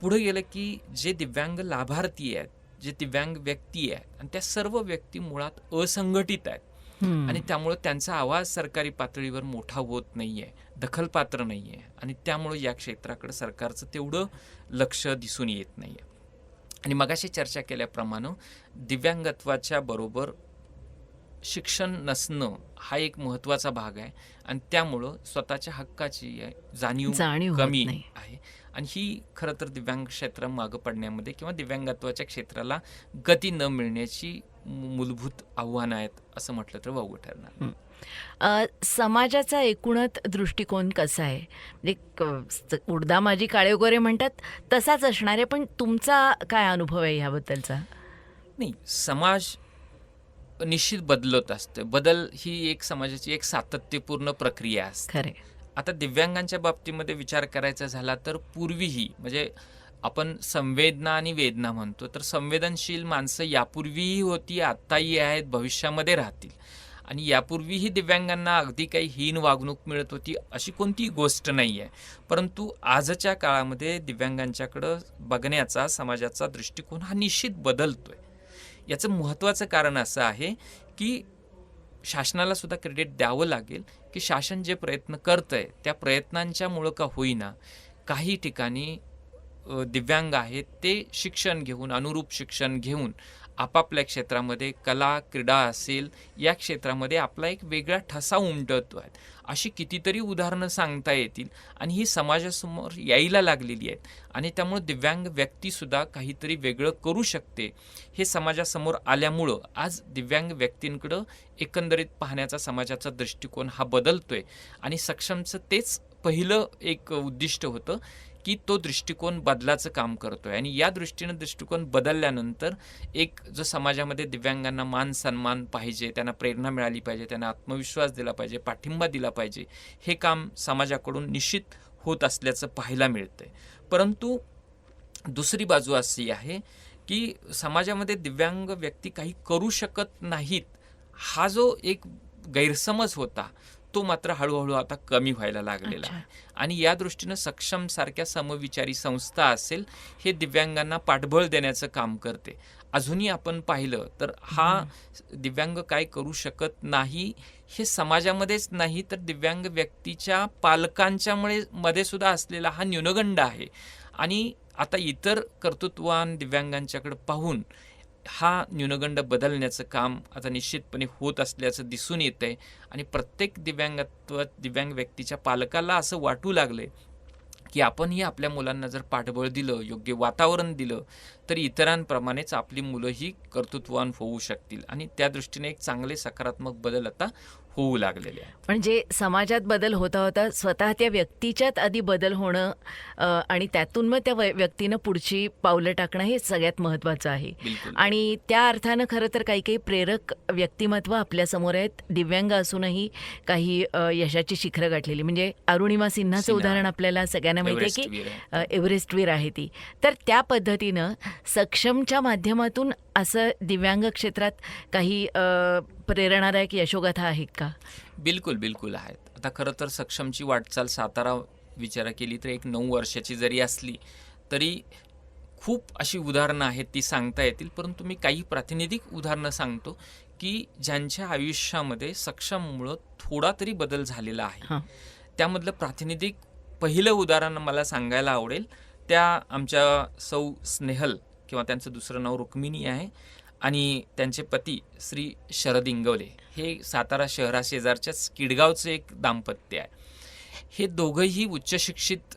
पुढे गेलं की जे दिव्यांग लाभार्थी आहेत, जे दिव्यांग व्यक्ती आहेत आणि त्या सर्व व्यक्ती मुळात असंघटित आहेत आणि त्यामुळं त्यांचा आवाज सरकारी पातळीवर मोठा होत नाही आहे, दखलपात्र नाही आहे आणि त्यामुळं या क्षेत्राकडे सरकारचं तेवढं लक्ष दिसून येत नाही आहे. आणि मगाशी चर्चा केल्याप्रमाणे दिव्यांगत्वाच्या बरोबर शिक्षण नसणं हा एक महत्त्वाचा भाग आहे आणि त्यामुळं स्वतःच्या हक्काची जाणीव कमी आहे आणि ही खरं तर दिव्यांग क्षेत्र मागं पडण्यामध्ये किंवा दिव्यांगत्वाच्या क्षेत्राला गती न मिळण्याची मूलभूत आव्हानं आहेत असं म्हटलं तर वावगं ठरणार. समाजाचा एकूणच दृष्टिकोन कसा आहे? म्हणजे उडदा माझी काळे वगैरे म्हणतात तसाच असणार आहे, पण तुमचा काय अनुभव आहे ह्याबद्दलचा? नाही, समाज निश्चित बदलत असते. बदल ही एक समाजाची एक सातत्यपूर्ण प्रक्रिया असते. खरे. आता दिव्यांगांच्या बाबतीमध्ये विचार करायचा झाला तर पूर्वीही, म्हणजे आपण संवेदना आणि वेदना म्हणतो, तर संवेदनशील माणसं यापूर्वीही होती, आत्ताही आहेत, भविष्यामध्ये राहतील. आणि यापूर्वीही दिव्यांगांना अगदी काही हीन वागणूक मिळत होती अशी कोणतीही गोष्ट नाही आहे. परंतु आजच्या काळामध्ये दिव्यांगांच्याकडं बघण्याचा समाजाचा दृष्टिकोन हा निश्चित बदलतोय. याचं महत्त्वाचं कारण असं आहे की शासनाला सुद्धा क्रेडिट द्यावं लागेल की शासन जे प्रयत्न करतंय त्या प्रयत्नांच्या मुळं का होईना काही ठिकाणी दिव्यांग आहेत ते शिक्षण घेऊन, अनुरूप शिक्षण घेऊन आपापल्या क्षेत्रामध्ये कला, क्रीडा असेल, या क्षेत्रामध्ये आपला एक वेगळा ठसा उमटवतो आहे. अशी कितीतरी उदाहरणं सांगता येतील आणि ही समाजासमोर यायला लागलेली आहेत आणि त्यामुळे दिव्यांग व्यक्तीसुद्धा काहीतरी वेगळं करू शकते हे समाजासमोर आल्यामुळं आज दिव्यांग व्यक्तींकडं एकंदरीत पाहण्याचा समाजाचा दृष्टिकोन हा बदलतोय आणि सक्षमचं तेच पहिलं एक उद्दिष्ट होतं की तो दृष्टिकोन बदलाचं काम करतोय आणि या दृष्टीनं दृष्टिकोन बदलल्यानंतर एक जो समाजामध्ये दिव्यांगांना मान सन्मान पाहिजे, त्यांना प्रेरणा मिळाली पाहिजे, त्यांना आत्मविश्वास दिला पाहिजे, पाठिंबा दिला पाहिजे, हे काम समाजाकडून निश्चित होत असल्याचं पाहायला मिळतंय. परंतु दुसरी बाजू अशी आहे की समाजामध्ये दिव्यांग व्यक्ती काही करू शकत नाहीत हा जो एक गैरसमज होता तो मात्र हळूहळू आता कमी व्हायला लागलेला आहे आणि या दृष्टीनं सक्षम सारख्या समविचारी संस्था असेल हे दिव्यांगांना पाठबळ देण्याचं काम करते. अजूनही आपण पाहिलं तर हा दिव्यांग काय करू शकत नाही हे समाजामध्येच नाही तर दिव्यांग व्यक्तीच्या पालकांच्या मध्ये सुद्धा असलेला हा न्यूनगंड आहे आणि आता इतर कर्तृत्ववान दिव्यांगांच्याकडे पाहून हा न्यूनगंड बदलण्याचं काम आता निश्चितपणे होत असल्याचं दिसून येतंय आणि प्रत्येक दिव्यांग व्यक्तीच्या पालकाला असं वाटू लागलंय की आपणही आपल्या मुलांना जर पाठबळ दिलं, योग्य वातावरण दिलं तर इतरांप्रमाणेच आपली मुलंही कर्तृत्ववान होऊ शकतील आणि त्या दृष्टीने एक चांगले सकारात्मक बदल आता होऊ लागलेले आहे. म्हणजे समाजात बदल होता होता स्वतः त्या व्यक्तीच्यात आधी बदल होणं आणि त्यातून मग त्या व्यक्तीनं पुढची पावलं टाकणं हे सगळ्यात महत्त्वाचं आहे. बिलकुल. आणि त्या अर्थानं खरं तर काही काही प्रेरक व्यक्तिमत्व आपल्यासमोर आहेत. दिव्यांग असूनही काही यशाची शिखरं गाठलेली, म्हणजे अरुणिमा सिन्हाचं उदाहरण आपल्याला सगळ्यांना माहिती आहे की एव्हरेस्टवीर आहे ती. तर त्या पद्धतीनं सक्षमच्या माध्यमातून असं दिव्यांग क्षेत्रात काही प्रेरणादायक यशोगाथा आहेत का? बिलकुल बिलकुल आहेत. आता खरं तर सक्षमची वाटचाल सातारा विचार केली तर एक 9 वर्षाची जरी असली तरी खूप अशी उदाहरणं आहेत ती सांगता येतील, परंतु मी काही प्रातिनिधिक उदाहरणं सांगतो की ज्यांच्या आयुष्यामध्ये सक्षममुळं थोडा तरी बदल झालेला आहे. त्यामधलं प्रातिनिधिक पहिलं उदाहरण मला सांगायला आवडेल. त्या आमच्या सौ स्नेहल किंवा त्यांचं दुसरं नाव रुक्मिणी आहे आणि त्यांचे पती श्री शरद इंगवले हे सातारा शहराशेजारच्याच किडगावचं एक दाम्पत्य आहे. हे दोघंही उच्चशिक्षित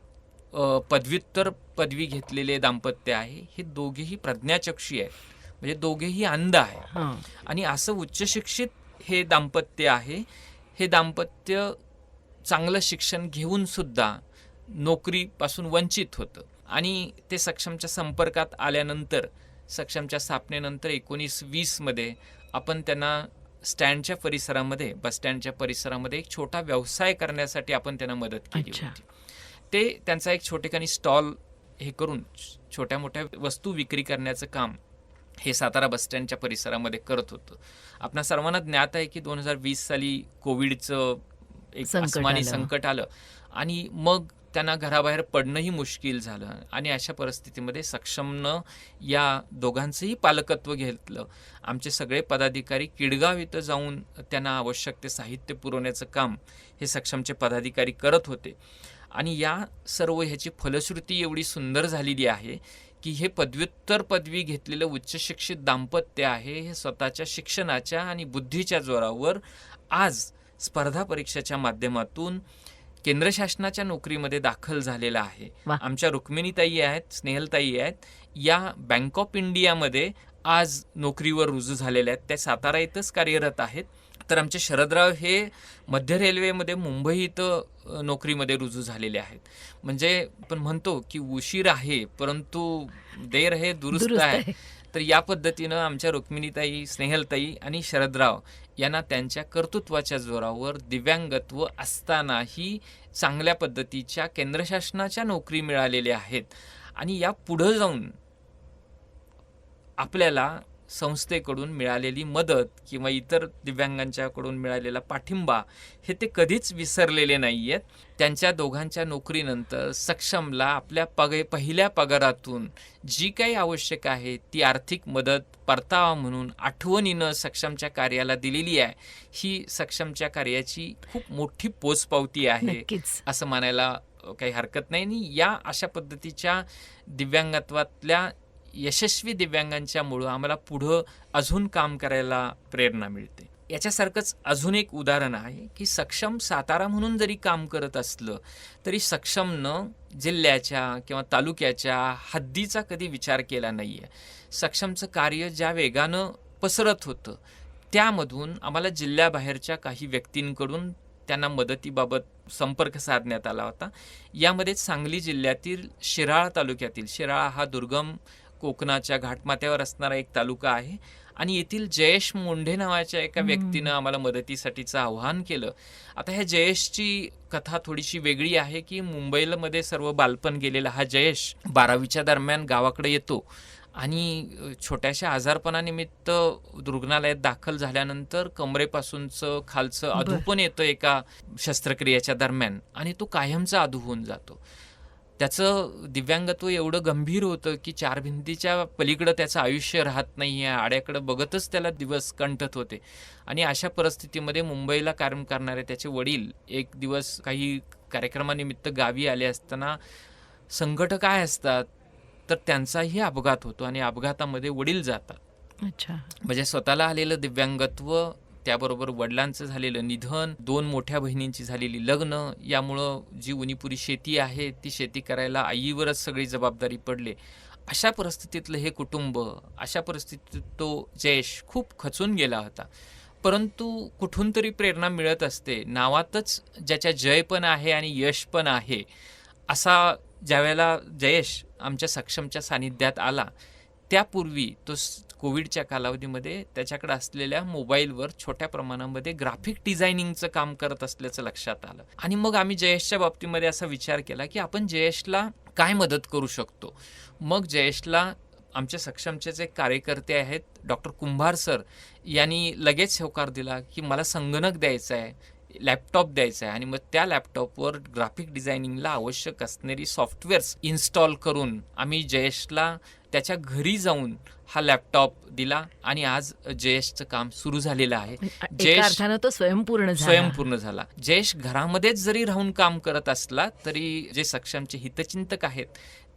पदव्युत्तर पदवी घेतलेले दाम्पत्य आहे. हे दोघेही प्रज्ञाचक्षी आहेत, म्हणजे दोघेही अंध आहे आणि असं उच्चशिक्षित हे दाम्पत्य आहे. हे दाम्पत्य चांगलं शिक्षण घेऊन सुद्धा नोकरीपासून वंचित होतं आणि ते सक्षमच्या संपर्कात आल्यानंतर, सक्षमच्या स्थापनेनंतर 1920 मध्ये आपण त्यांना स्टँडच्या परिसरामध्ये, बसस्टँडच्या परिसरामध्ये एक छोटा व्यवसाय करण्यासाठी आपण त्यांना मदत केली होती. ते त्यांचा एक छोटेखानी स्टॉल हे करून छोट्या मोठ्या वस्तू विक्री करण्याचं काम हे सातारा बसस्टँडच्या परिसरामध्ये करत होतं. आपणा सर्वांना ज्ञात आहे की 2020 साली कोविडचं एक आसमानी संकट आलं आणि मग त्यांना घराबाहेर पडणंही मुश्किल झालं आणि अशा परिस्थितीमध्ये सक्षमनं या दोघांचंही पालकत्व घेतलं. आमचे सगळे पदाधिकारी किडगाव इथं जाऊन त्यांना आवश्यक ते साहित्य पुरवण्याचं काम हे सक्षमचे पदाधिकारी करत होते आणि या सर्व ह्याची फलश्रुती एवढी सुंदर झालेली आहे की हे पदव्युत्तर पदवी घेतलेलं उच्चशिक्षित दाम्पत्य आहे हे स्वतःच्या शिक्षणाच्या आणि बुद्धीच्या जोरावर आज स्पर्धा परीक्षेच्या माध्यमातून केंद्र शासनाच्या नोकरीमध्ये दाखल झालेला आहे. आमच्या रुक्मिणीताई आहेत, स्नेहलताई आहेत, या बँक ऑफ इंडियामध्ये आज नोकरीवर रुजू झालेल्या आहेत. त्या सातारा इथंच कार्यरत आहेत. तर आमचे शरदराव हे मध्य रेल्वेमध्ये मुंबई इथं नोकरीमध्ये रुजू झालेले आहेत. म्हणजे आपण म्हणतो की उशीर आहे परंतु देर है दुरुस्त आहे. तर या पद्धतीनं आमच्या रुक्मिणीताई, स्नेहलताई आणि शरदराव यांना त्यांच्या कर्तृत्वाच्या जोरावर दिव्यांगत्व असतानाही चांगल्या पद्धतीच्या केंद्र शासनाच्या नोकरी मिळालेल्या आहेत आणि या पुढं जाऊन आपल्याला संस्थेकडून मिळालेली मदत किंवा इतर दिव्यांगांच्याकडून मिळालेला पाठिंबा हे ते कधीच विसरलेले नाही आहेत. त्यांच्या दोघांच्या नोकरीनंतर सक्षमला आपल्या पहिल्या पगारातून जी काही आवश्यक आहे ती आर्थिक मदत परतावा म्हणून आठवणीनं सक्षमच्या कार्याला दिलेली आहे. ही सक्षमच्या कार्याची खूप मोठी पोचपावती आहे असं म्हणायला काही हरकत नाही. आणि या अशा पद्धतीच्या दिव्यांगत्वातल्या यशस्वी दिव्यांगांच्यामुळं आम्हाला पुढं अजून काम करायला प्रेरणा मिळते. याच्यासारखंच अजून एक उदाहरण आहे की सक्षम सातारा म्हणून जरी काम करत असलं तरी सक्षमनं जिल्ह्याच्या किंवा तालुक्याच्या हद्दीचा कधी विचार केला नाही आहे. सक्षमचं कार्य ज्या वेगानं पसरत होतं त्यामधून आम्हाला जिल्ह्याबाहेरच्या काही व्यक्तींकडून त्यांना मदतीबाबत संपर्क साधण्यात आला होता. यामध्ये सांगली जिल्ह्यातील शिराळा तालुक्यातील, शिराळा हा दुर्गम कोकणाच्या घाटमाथ्यावर असणारा एक तालुका आहे आणि येथील जयेश मोंढे नावाच्या एका व्यक्तीनं आम्हाला मदतीसाठीचं आव्हान केलं. आता ह्या जयेशची कथा थोडीशी वेगळी आहे की मुंबईमध्ये सर्व बालपण गेलेला हा जयेश 12वीच्या दरम्यान गावाकडे येतो आणि छोट्याशा आजारपणानिमित्त रुग्णालयात दाखल झाल्यानंतर कमरेपासूनचं खालचं अधूपण येतं एका शस्त्रक्रियेच्या दरम्यान आणि तो कायमचा अधू होऊन जातो. त्याचं दिव्यांगत्व एवढं गंभीर होतं की 4 भिंतीच्या पलीकडं त्याचं आयुष्य राहत नाही आहे. आड्याकडं बघतच त्याला दिवस कंठत होते आणि अशा परिस्थितीमध्ये मुंबईला काम करणारे त्याचे वडील एक दिवस काही कार्यक्रमानिमित्त गावी आले असताना संकट काय असतात तर त्यांचाही अपघात होतो आणि अपघातामध्ये वडील जातात. अच्छा. म्हणजे स्वतःला आलेलं दिव्यांगत्व, त्याबरोबर वडिलांचं झालेलं निधन, 2 मोठ्या बहिणींची झालेली लग्न, यामुळं जी उणीपुरी शेती आहे ती शेती करायला आईवरच सगळी जबाबदारी पडली. अशा परिस्थितीतलं हे कुटुंब, अशा परिस्थितीत तो जयेश खूप खचून गेला होता. परंतु कुठून तरी प्रेरणा मिळत असते. नावातच ज्याच्या जय पण आहे आणि यश पण आहे असा ज्यावेळेला जयेश आमच्या सक्षमच्या सानिध्यात आला त्यापूर्वी तो कोविडच्या कालावधीमध्ये त्याच्याकडे असलेल्या मोबाईलवर छोट्या प्रमाणामध्ये ग्राफिक डिझायनिंगचं काम करत असल्याचं लक्षात आलं आणि मग आम्ही जयेशच्या बाबतीमध्ये असा विचार केला की आपण जयेशला काय मदत करू शकतो. मग जयेशला आमच्या सक्षमचे जे कार्यकर्ते आहेत डॉक्टर कुंभार सर यांनी लगेच होकार दिला की मला संगणक द्यायचा आहे, लॅपटॉप द्यायचा आहे आणि मग त्या लॅपटॉपवर ग्राफिक डिझायनिंगला आवश्यक असणारी सॉफ्टवेअर्स इन्स्टॉल करून आम्ही जयेशला त्याच्या घरी जाऊन हा लॅपटॉप दिला आणि आज जयेशचं काम सुरू झालेलं आहे. एका अर्थानं तो स्वयंपूर्ण झाला. जयेश घरामध्येच जरी राहून काम करत असला तरी जे सक्षमचे हितचिंतक आहेत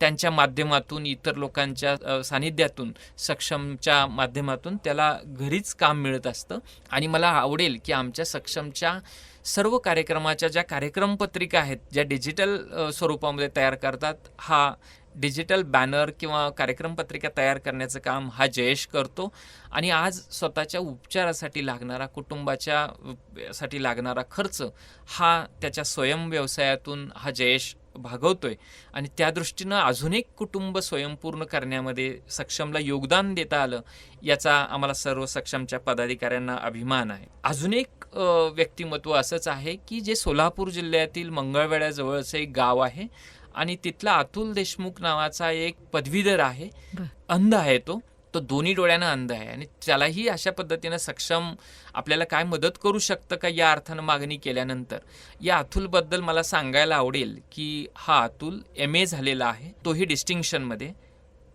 त्यांच्या माध्यमातून, इतर लोकांच्या सानिध्यातून, सक्षमच्या माध्यमातून त्याला घरीच काम मिळत असतं. आणि मला आवडेल की आमच्या सक्षमच्या सर्व कार्यक्रमाच्या ज्या कार्यक्रम पत्रिका आहेत ज्या डिजिटल स्वरूपामध्ये तयार करतात, हा डिजिटल बॅनर किंवा कार्यक्रम पत्रिका तयार करण्याचं काम हा जयेश करतो आणि आज स्वतःच्या उपचारासाठी लागणारा, कुटुंबाच्या साठी लागणारा खर्च हा त्याच्या स्वयंव्यवसायातून हा जयेश भागवतोय आणि त्या दृष्टीनं अजून एक कुटुंब स्वयंपूर्ण करण्यामध्ये सक्षमला योगदान देता आलं याचा आम्हाला सर्व सक्षमच्या पदाधिकाऱ्यांना अभिमान आहे. अजून एक व्यक्तिमत्व असंच आहे की जे सोलापूर जिल्ह्यातील मंगळवेढ्याजवळचं एक गाव आहे आणि तिथला अतुल देशमुख नावाचा एक पदवीधर आहे. अंध आहे तो दोन्ही डोळ्यानं अंध आहे आणि त्यालाही अशा पद्धतीनं सक्षम आपल्याला काय मदत करू शकतं का या अर्थानं मागणी केल्यानंतर या अतुलबद्दल मला सांगायला आवडेल की हा अतुल MA झालेला आहे, तोही डिस्टिंक्शनमध्ये.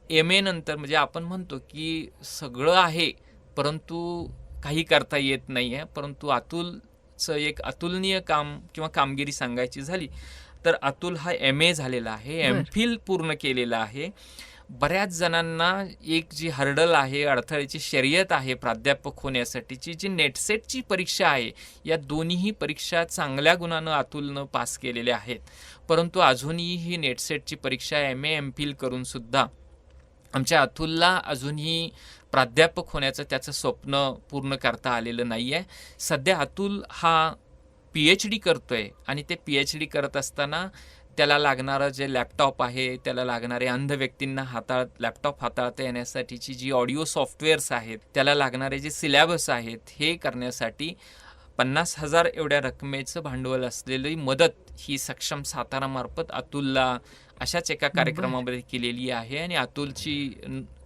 MA नंतर म्हणजे आपण म्हणतो की सगळं आहे परंतु काही करता येत नाही आहे, परंतु अतुलचं एक अतुलनीय काम किंवा कामगिरी सांगायची झाली तर अतुल हा MA झालेला आहे, MPhil पूर्ण केलेला आहे. बऱ्याच जणांना एक जी हर्डल आहे, अडथळ्याची शर्यत आहे प्राध्यापक होण्यासाठीची, जी नेटसेटची परीक्षा आहे, या दोन्हीही परीक्षा चांगल्या गुणानं अतुलनं पास केलेल्या आहेत. परंतु अजूनही ही नेटसेटची परीक्षा MA MPhil करून सुद्धा आमच्या अतुलला अजूनही प्राध्यापक होण्याचं त्याचं स्वप्न पूर्ण करता आलेलं नाही आहे. सध्या अतुल हा PhD करतोय आणि ते PhD करत असताना त्याला लागणारं जे लॅपटॉप आहे, त्याला लागणारे अंध व्यक्तींना लॅपटॉप हाताळता येण्यासाठीची जी ऑडिओ सॉफ्टवेअर्स आहेत, त्याला लागणारे जे सिलॅबस आहेत, हे करण्यासाठी 50,000 एवढ्या रकमेचं भांडवल असलेली मदत ही सक्षम सातारामार्फत अतुलला अशाच एका कार्यक्रमामध्ये केलेली आहे आणि अतुलची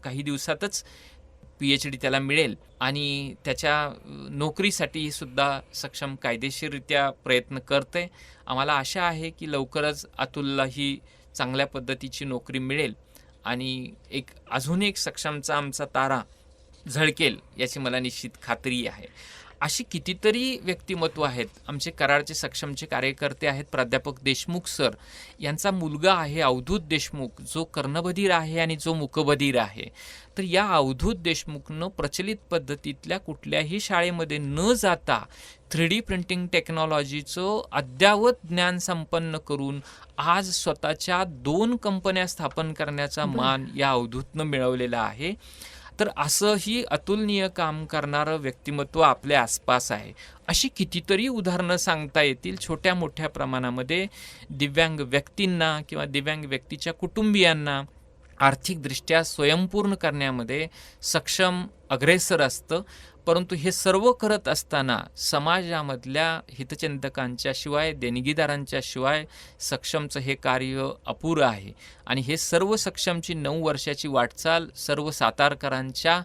काही दिवसातच PhD त्याला मिळेल आणि त्याच्या नोकरीसाठी सुद्धा सक्षम कायदेशीररित्या प्रयत्न करते. आम्हाला आशा आहे की लवकरच अतुलला ही चांगल्या पद्धतीची नोकरी मिळेल आणि अजून एक सक्षमचा आमचा तारा झळकेल याची मला निश्चित खात्री आहे. अशी कितीतरी व्यक्तिमत्व आहेत. आमचे कराडचे सक्षमचे कार्यकर्ते आहेत प्राध्यापक देशमुख सर, यांचा मुलगा आहे अवधूत देशमुख, जो कर्णबधीर आहे आणि जो मूकबधीर आहे. तर या अवधूत देशमुखनं प्रचलित पद्धतीतल्या कुठल्याही शाळेमध्ये न जाता 3D प्रिंटिंग टेक्नॉलॉजीचं अद्ययावत ज्ञान संपन्न करून आज स्वतःच्या 2 कंपन्या स्थापन करण्याचा मान या अवधूतनं मिळवलेला आहे. तर असंही अतुलनीय काम करणारं व्यक्तिमत्व आपल्या आसपास आहे. अशी कितीतरी उदाहरणं सांगता येतील. छोट्या मोठ्या प्रमाणामध्ये दिव्यांग व्यक्तींना किंवा दिव्यांग व्यक्तीच्या कुटुंबियांना आर्थिकदृष्ट्या स्वयंपूर्ण करण्यामध्ये सक्षम अग्रेसर असतं. परंतु हे सर्व करत असताना समाजामधल्या हितचिंतकांच्या शिवाय, देणगीदारांच्या शिवाय सक्षमचं हे कार्य अपुरं आहे. आणि हे सर्व सक्षमची 9 वर्षाची वाटचाल सर्व सातारकरांच्या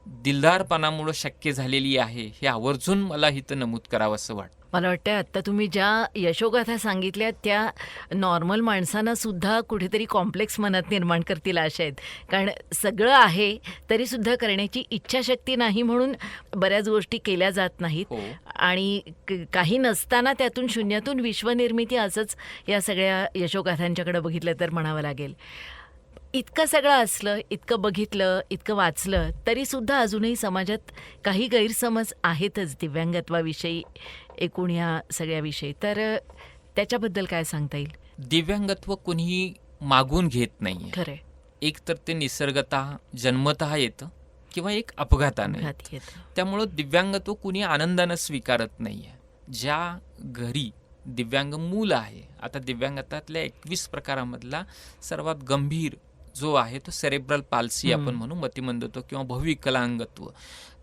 दिलदारपणामुळं शक्य झालेली आहे, हे आवर्जून मला इथं नमूद करावं असं वाटतं. मला वाटतं आत्ता तुम्ही ज्या यशोगाथा सांगितल्या त्या नॉर्मल माणसांना सुद्धा कुठेतरी कॉम्प्लेक्स मनात निर्माण करतील अशा आहेत. कारण सगळं आहे तरीसुद्धा करण्याची इच्छाशक्ती नाही म्हणून बऱ्याच गोष्टी केल्या जात नाहीत. हो. आणि काही नसताना त्यातून शून्यातून विश्वनिर्मिती असंच या सगळ्या यशोगाथांच्याकडे बघितलं तर म्हणावं लागेल. इतकं सगळं असलं, इतकं बघितलं, इतकं वाचलं तरीसुद्धा अजूनही समाजात काही गैरसमज आहेतच दिव्यांगत्वाविषयी, एकूण या सगळ्याविषयी. तर त्याच्याबद्दल काय सांगता येईल? दिव्यांगत्व कुणीही मागून घेत नाही. खरंय, एक तर ते निसर्गतः जन्मतः येतं किंवा एक अपघाताने येतं. घात येतं. त्यामुळं दिव्यांगत्व कुणी आनंदानं स्वीकारत नाही आहे. ज्या घरी दिव्यांग मूल आहे, आता दिव्यांगतातल्या 21 प्रकारामधला सर्वात गंभीर जो आहे तो सेरेब्रल पाल्सी आपण म्हणू, मतिमंदत्व किंवा भविकलांगत्व.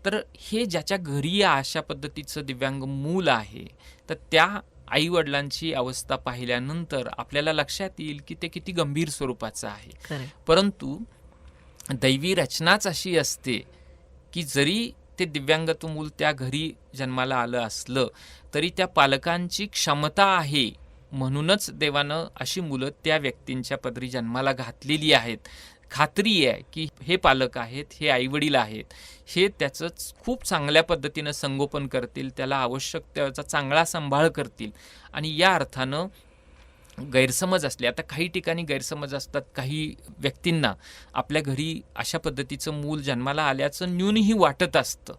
तर हे ज्याच्या घरी अशा पद्धतीचं दिव्यांग मूल आहे, तर त्या आईवडिलांची अवस्था पाहिल्यानंतर आपल्याला लक्षात येईल की ते किती गंभीर स्वरूपाचं आहे. खरंय. परंतु दैवी रचनाच अशी असते की जरी ते दिव्यांगत्व मूल त्या घरी जन्माला आलं असलं तरी त्या पालकांची क्षमता आहे म्हणूनच देवानं अशी मुलं त्या व्यक्तींच्या पदरी जन्माला घातलेली आहेत. खात्री आहे की हे पालक आहेत, हे आईवडील आहेत, हे त्याचं खूप चांगल्या पद्धतीनं संगोपन करतील, त्याला आवश्यक त्याचा चांगला सांभाळ करतील. आणि या अर्थानं गैरसमज असले, आता काही ठिकाणी गैरसमज असतात, काही व्यक्तींना आपल्या घरी अशा पद्धतीचं मूल जन्माला आल्याचं न्यूनही वाटत असतं.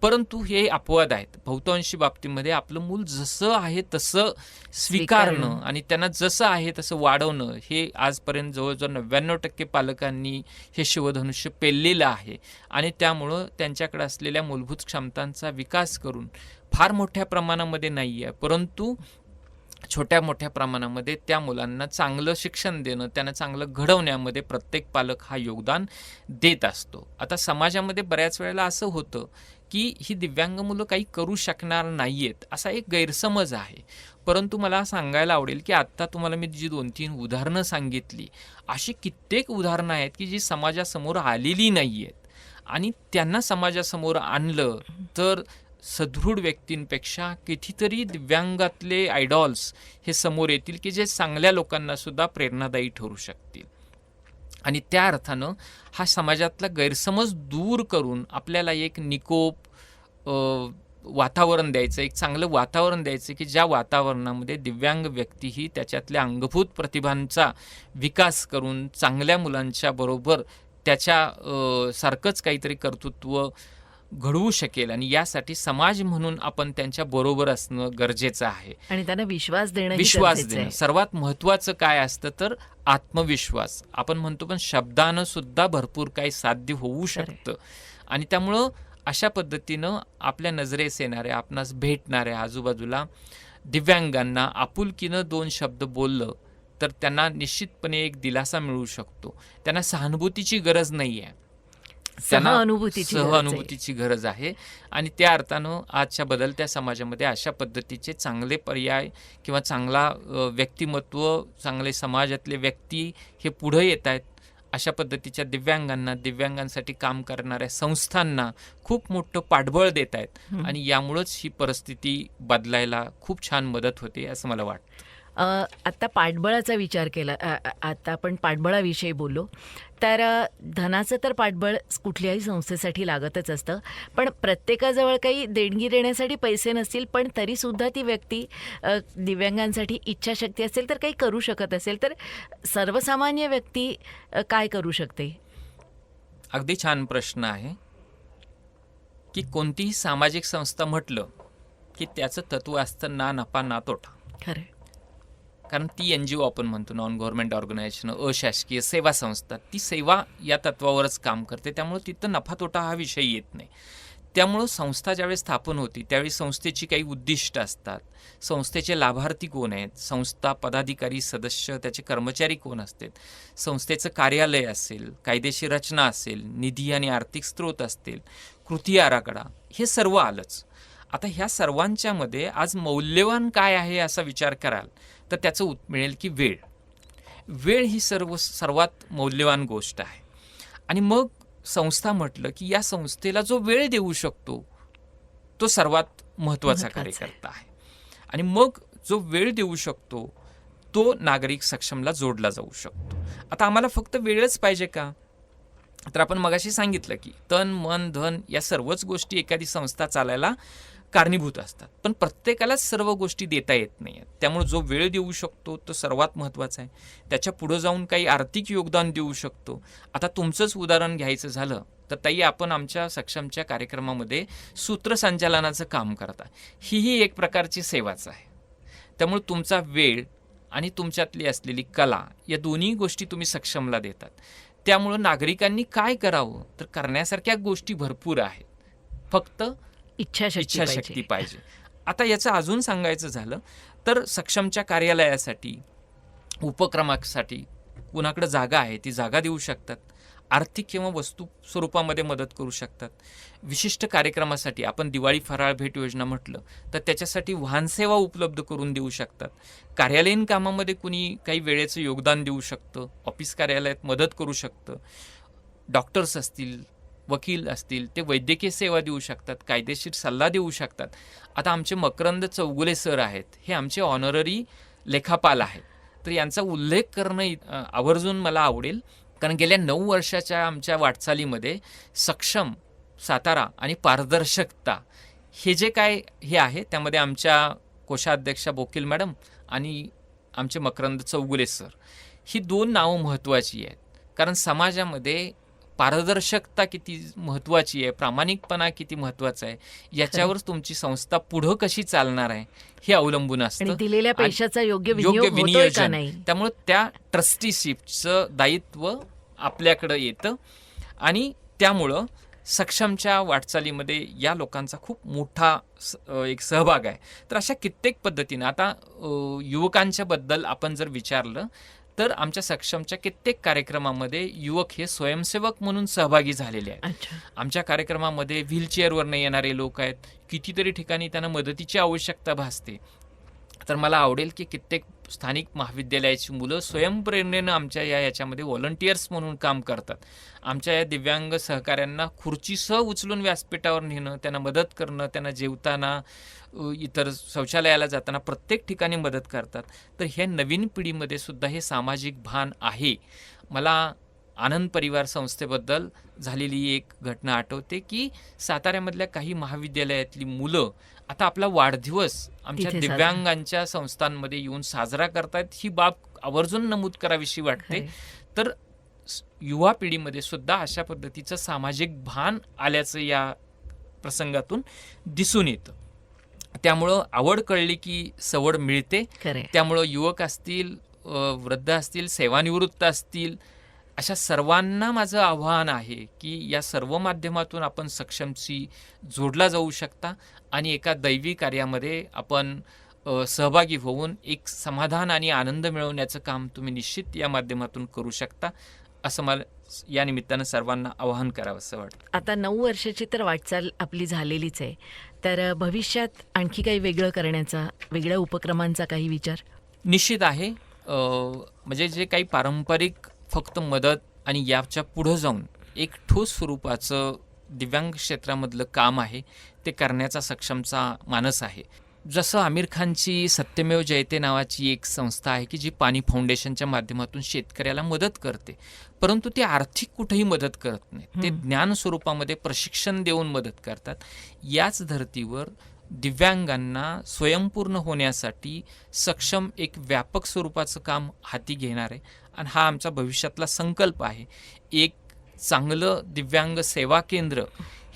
परंतु हे अपवाद आहेत. बहुतांशी बाबतीमध्ये आपलं मूल जसं आहे तसं स्वीकारणं आणि त्यांना जसं आहे तसं वाढवणं, हे आजपर्यंत जवळजवळ 99% पालकांनी हे शिवधनुष्य पेललेलं आहे. आणि त्यामुळं त्यांच्याकडे असलेल्या मूलभूत क्षमतांचा विकास करून फार मोठ्या प्रमाणामध्ये नाही आहे, परंतु छोट्या मोठ्या प्रमाणामध्ये त्या मुलांना चांगलं शिक्षण देणं, त्यांना चांगलं घडवण्यामध्ये प्रत्येक पालक हा योगदान देत असतो. आता समाजामध्ये बऱ्याच वेळेला असं होतं की ही दिव्यांग मुलं काही करू शकणार नाही आहेत, असा एक गैरसमज आहे. परंतु मला सांगायला आवडेल की आत्ता तुम्हाला मी जी 2-3 उदाहरणं सांगितली, अशी कित्येक उदाहरणं आहेत की जी समाजासमोर आलेली नाही आहेत. आणि त्यांना समाजासमोर आणलं तर सदृढ व्यक्तींपेक्षा कितीतरी दिव्यांगातले आयडॉल्स हे समोर येतील की जे चांगल्या लोकांना सुद्धा प्रेरणादायी ठरू शकतील. आणि त्या अर्थानं हा समाजातला गैरसमज दूर करून आपल्याला एक निकोप वातावरण द्यायचं, एक चांगलं वातावरण द्यायचं की ज्या वातावरणामध्ये दिव्यांग व्यक्तीही त्याच्यातल्या अंगभूत प्रतिभांचा विकास करून चांगल्या मुलांच्या बरोबर त्याच्या सारखंच काहीतरी कर्तृत्व घडवू शकेल. आणि यासाठी समाज म्हणून आपण त्यांच्या बरोबर असणं गरजेचं आहे. आणि त्यांना विश्वास देणं सर्वात महत्त्वाचं काय असतं तर आत्मविश्वास. आपण म्हणतो पण शब्दानं सुद्धा भरपूर काही साध्य होऊ शकतं. आणि त्यामुळं अशा पद्धतीनं आपल्या नजरेस येणाऱ्या, आपणास भेटणाऱ्या आजूबाजूला दिव्यांगांना आपुलकीनं 2 शब्द बोललं तर त्यांना निश्चितपणे एक दिलासा मिळू शकतो. त्यांना सहानुभूतीची गरज नाही आहे, त्यांना सहानुभूतीची गरज आहे. आणि त्या अर्थानं आजच्या बदलत्या समाजामध्ये अशा पद्धतीचे चांगले पर्याय किंवा चांगला व्यक्तिमत्व, चांगले समाजातले व्यक्ती हे पुढे येत आहेत. अशा पद्धतीच्या दिव्यांगांना, दिव्यांगांसाठी काम करणाऱ्या संस्थांना खूप मोठं पाठबळ देत आहेत. आणि यामुळंच ही परिस्थिती बदलायला खूप छान मदत होते असं मला वाटतं. आत्ता पाठबळाचा विचार केला, आता आपण पाठबळाविषयी बोललो, तर धनाचं तर पाठबळ कुठल्याही संस्थेसाठी लागतच असतं, पण प्रत्येकाजवळ काही देणगी देण्यासाठी पैसे नसतील, पण तरीसुद्धा ती व्यक्ती दिव्यांगांसाठी इच्छाशक्ती असेल तर काही करू शकत असेल, तर सर्वसामान्य व्यक्ती काय करू शकते? अगदी छान प्रश्न आहे की कोणतीही सामाजिक संस्था म्हटलं की त्याचं तत्व असतं ना नफा ना तोटा. खरं. कारण ती NGO आपण म्हणतो, नॉन गव्हर्नमेंट ऑर्गनायझेशन, अशासकीय सेवा संस्था, ती सेवा या तत्वावरच काम करते. त्यामुळे तिथं नफा तोटा हा विषय येत नाही. त्यामुळं संस्था ज्यावेळेस स्थापन होती त्यावेळी संस्थेची काही उद्दिष्ट असतात, संस्थेचे लाभार्थी कोण आहेत, संस्था पदाधिकारी सदस्य त्याचे कर्मचारी कोण असतात, संस्थेचं कार्यालय असेल, कायदेशीर रचना असेल, निधी आणि आर्थिक स्रोत असतील, कृती आराखडा, हे सर्व आलंच. आता ह्या सर्वांच्यामध्ये आज मौल्यवान काय आहे असा विचार कराल तर त्याचं मिळेल की वेळ. वेळ ही सर्वात मौल्यवान गोष्ट आहे. आणि मग संस्था म्हटलं की या संस्थेला जो वेळ देऊ शकतो तो सर्वात महत्त्वाचा कार्यकर्ता आहे. आणि मग जो वेळ देऊ शकतो तो नागरिक सक्षमला जोडला जाऊ शकतो. आता आम्हाला फक्त वेळच पाहिजे का? तर आपण मगाशी सांगितलं की तन मन धन या सर्वच गोष्टी एखादी संस्था चालायला कारणीभूत असतात, पण प्रत्येकालाच सर्व गोष्टी देता येत नाही आहेत. त्यामुळे जो वेळ देऊ शकतो तो सर्वात महत्त्वाचा आहे. त्याच्या पुढं जाऊन काही आर्थिक योगदान देऊ शकतो. आता तुमचंच उदाहरण घ्यायचं झालं तर ताई, आपण आमच्या सक्षमच्या कार्यक्रमामध्ये सूत्रसंचालनाचं काम करता. ही एक प्रकारची सेवाच आहे. त्यामुळे तुमचा वेळ आणि तुमच्यातली असलेली कला या दोन्ही गोष्टी तुम्ही सक्षमला देतात. त्यामुळं नागरिकांनी काय करावं तर करण्यासारख्या गोष्टी भरपूर आहेत, फक्त इच्छाशक्ती पाहिजे. आता याचं अजून सांगायचं झालं तर सक्षमच्या कार्यालयासाठी, उपक्रमासाठी कुणाकडे जागा आहे ती जागा देऊ शकतात, आर्थिक किंवा वस्तू स्वरूपामध्ये मदत करू शकतात. विशिष्ट कार्यक्रमासाठी आपण दिवाळी फराळ भेट योजना म्हटलं तर त्याच्यासाठी वाहनसेवा उपलब्ध करून देऊ शकतात. कार्यालयीन कामामध्ये कुणी काही वेळेचं योगदान देऊ शकतं, ऑफिस कार्यालयात मदत करू शकतं. डॉक्टर्स असतील, वकील असतील, ते वैद्यकीय सेवा देऊ शकतात, कायदेशीर सल्ला देऊ शकतात. आता आमचे मकरंद चौगुले सर आहेत, हे आमचे ऑनररी लेखापाल आहेत, तर यांचा उल्लेख करणं आवर्जून मला आवडेल. कारण गेल्या 9 वर्षाच्या आमच्या वाटचालीमध्ये सक्षम, सातारा आणि पारदर्शकता हे जे काय हे आहे त्यामध्ये आमच्या कोषाध्यक्षा बोकील मॅडम आणि आमचे मकरंद चौगुले सर ही 2 नावं महत्त्वाची आहेत. कारण समाजामध्ये पारदर्शकता किती महत्त्वाची आहे, प्रामाणिकपणा किती महत्त्वाचा आहे, याच्यावरच तुमची संस्था पुढं कशी चालणार आहे हे अवलंबून असतं. दिलेल्या पैशाचा योग्य विनियोजन. त्यामुळे त्या ट्रस्टीशिपचं दायित्व आपल्याकडं येतं आणि त्यामुळं सक्षमच्या वाटचालीमध्ये या लोकांचा खूप मोठा एक सहभाग आहे. तर अशा कित्येक पद्धतीनं आता युवकांच्या बद्दल आपण जर विचारलं तर आमच्या सक्षमच्या कित्येक कार्यक्रमामध्ये युवक हे स्वयंसेवक म्हणून सहभागी झालेले आहेत. आमच्या कार्यक्रमामध्ये व्हीलचेअरवरनं येणारे लोक आहेत, कितीतरी ठिकाणी त्यांना मदतीची आवश्यकता भासते. तर मला आवडेल की कित्येक स्थानिक महाविद्यालयाची मुलं स्वयंप्रेरणेनं आमच्या याच्यामध्ये व्हॉलंटियर्स म्हणून काम करतात. आमच्या या दिव्यांग सहकाऱ्यांना खुर्चीसह उचलून व्यासपीठावर नेणं, त्यांना मदत करणं, त्यांना जेवताना, इतर शौचालयाला जाताना प्रत्येक ठिकाणी मदत करतात. तर ह्या नवीन पिढीमध्ये सुद्धा हे सामाजिक भान आहे. मला आनंद परिवार संस्थेबद्दल झालेली एक घटना आठवते की साताऱ्यामधल्या काही महाविद्यालयातली मुलं आता आपला वाढदिवस आमच्या दिव्यांगांच्या संस्थांमध्ये येऊन साजरा करतात. ही बाब आवर्जून नमूद करावीशी वाटते. तर युवा पिढीमध्ये सुद्धा अशा पद्धतीचं सामाजिक भान आल्याचं या प्रसंगातून दिसून येतं. त्यामुळं आवड कळली की सवड मिळते. त्यामुळं युवक असतील, वृद्ध असतील, सेवानिवृत्त असतील, अशा सर्वांना माझं आव्हान आहे की या सर्व माध्यमातून आपण सक्षमशी जोडला जाऊ शकता आणि एका दैवी कार्यामध्ये आपण सहभागी होऊन एक समाधान आणि आनंद मिळवण्याचं काम तुम्ही निश्चित या माध्यमातून करू शकता, असं मला या निमित्तानं सर्वांना आवाहन करावं असं वाटतं. आता 9 वर्षाची तर वाटचाल आपली झालेलीच आहे, तर भविष्यात आणखी काही वेगळं करण्याचा, वेगळ्या उपक्रमांचा काही विचार निश्चित आहे. म्हणजे जे काही पारंपरिक फक्त मदत आणि याच्या पुढं जाऊन एक ठोस स्वरूपाचं दिव्यांग क्षेत्रामधलं काम आहे ते करण्याचा सक्षमचा मानस आहे. जसं आमिर खानची सत्यमेव जयते नावाची एक संस्था आहे की जी पाणी फाउंडेशनच्या माध्यमातून शेतकऱ्याला मदत करते, परंतु ते आर्थिक कुठेही मदत करत नाही, ते ज्ञान स्वरूपामध्ये प्रशिक्षण देऊन मदत करतात. याच धर्तीवर दिव्यांगांना स्वयंपूर्ण होण्यासाठी सक्षम एक व्यापक स्वरूपाचं काम हाती घेणार आहे आणि हा आमचा भविष्यातला संकल्प आहे. एक चांगलं दिव्यांग सेवा केंद्र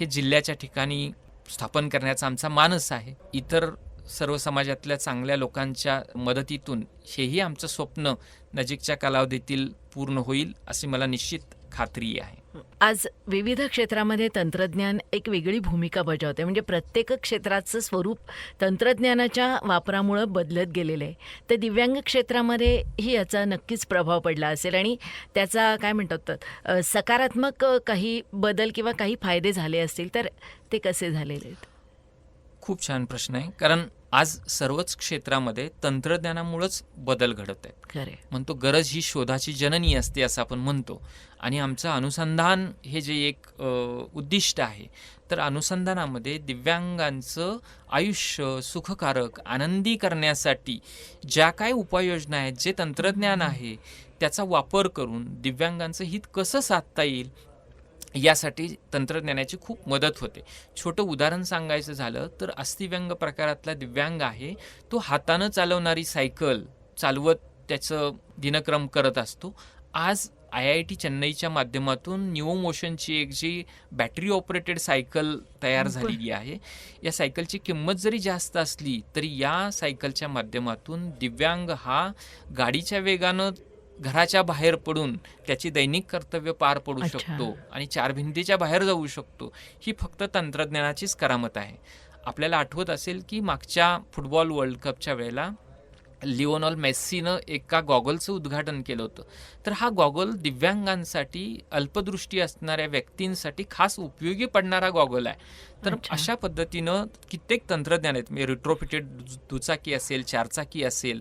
हे जिल्ह्याच्या ठिकाणी स्थापन करण्याचा आमचा मानस आहे. इतर सर्व समाजातल्या चांगल्या लोकांच्या मदतीतून हेही आमचं स्वप्न नजीकच्या कालावधीतील पूर्ण होईल अशी मला निश्चित खात्री आहे. आज विविध क्षेत्रामध्ये तंत्रज्ञान एक वेगळी भूमिका बजावते. म्हणजे प्रत्येक क्षेत्राचं स्वरूप तंत्रज्ञानाच्या वापरामुळं बदलत गेलेलं आहे. तर दिव्यांग क्षेत्रामध्येही याचा नक्कीच प्रभाव पडला असेल आणि त्याचा काय म्हणतात सकारात्मक काही बदल किंवा काही फायदे झाले असतील, तर ते कसे झालेले आहेत? खूप छान प्रश्न आहे, कारण आज सर्वच क्षेत्रामध्ये तंत्रज्ञानामुळंच बदल घडत आहेत. खरे म्हणतो गरज ही शोधाची जननी असते असं आपण म्हणतो, आणि आमचं अनुसंधान हे जे एक उद्दिष्ट आहे, तर अनुसंधानामध्ये दिव्यांगांचं आयुष्य सुखकारक आनंदी करण्यासाठी ज्या काय उपाययोजना आहेत, जे तंत्रज्ञान आहे त्याचा वापर करून दिव्यांगांचं हित कसं साधता येईल यासाठी तंत्रज्ञानाची खूप मदत होते. छोटं उदाहरण सांगायचं झालं तर अस्थिव्यंग प्रकारातला दिव्यांग आहे, तो हातानं चालवणारी सायकल चालवत त्याचं दिनक्रम करत असतो. आज IIT चेन्नईच्या माध्यमातून न्यू मोशनची एक जी बॅटरी ऑपरेटेड सायकल तयार झालेली आहे. या सायकलची किंमत जरी जास्त असली तरी या सायकलच्या माध्यमातून दिव्यांग हा गाडीच्या वेगानं घराच्या बाहेर पडून त्याची दैनिक कर्तव्य पार पडू शकतो आणि चार भिंतीच्या बाहेर जाऊ शकतो. ही फक्त तंत्रज्ञानाचीच करामत आहे. आपल्याला आठवत असेल की मागच्या फुटबॉल वर्ल्ड कपच्या वेळेला लिओनल मेस्सीनं एका गॉगलचं उद्घाटन केलं होतं. तर हा गॉगल दिव्यांगांसाठी, अल्पदृष्टी असणाऱ्या व्यक्तींसाठी खास उपयोगी पडणारा गॉगल आहे. तर अशा पद्धतीनं कित्येक तंत्रज्ञान आहेत. म्हणजे रिट्रोफिटेड दुचाकी असेल, चारचाकी असेल,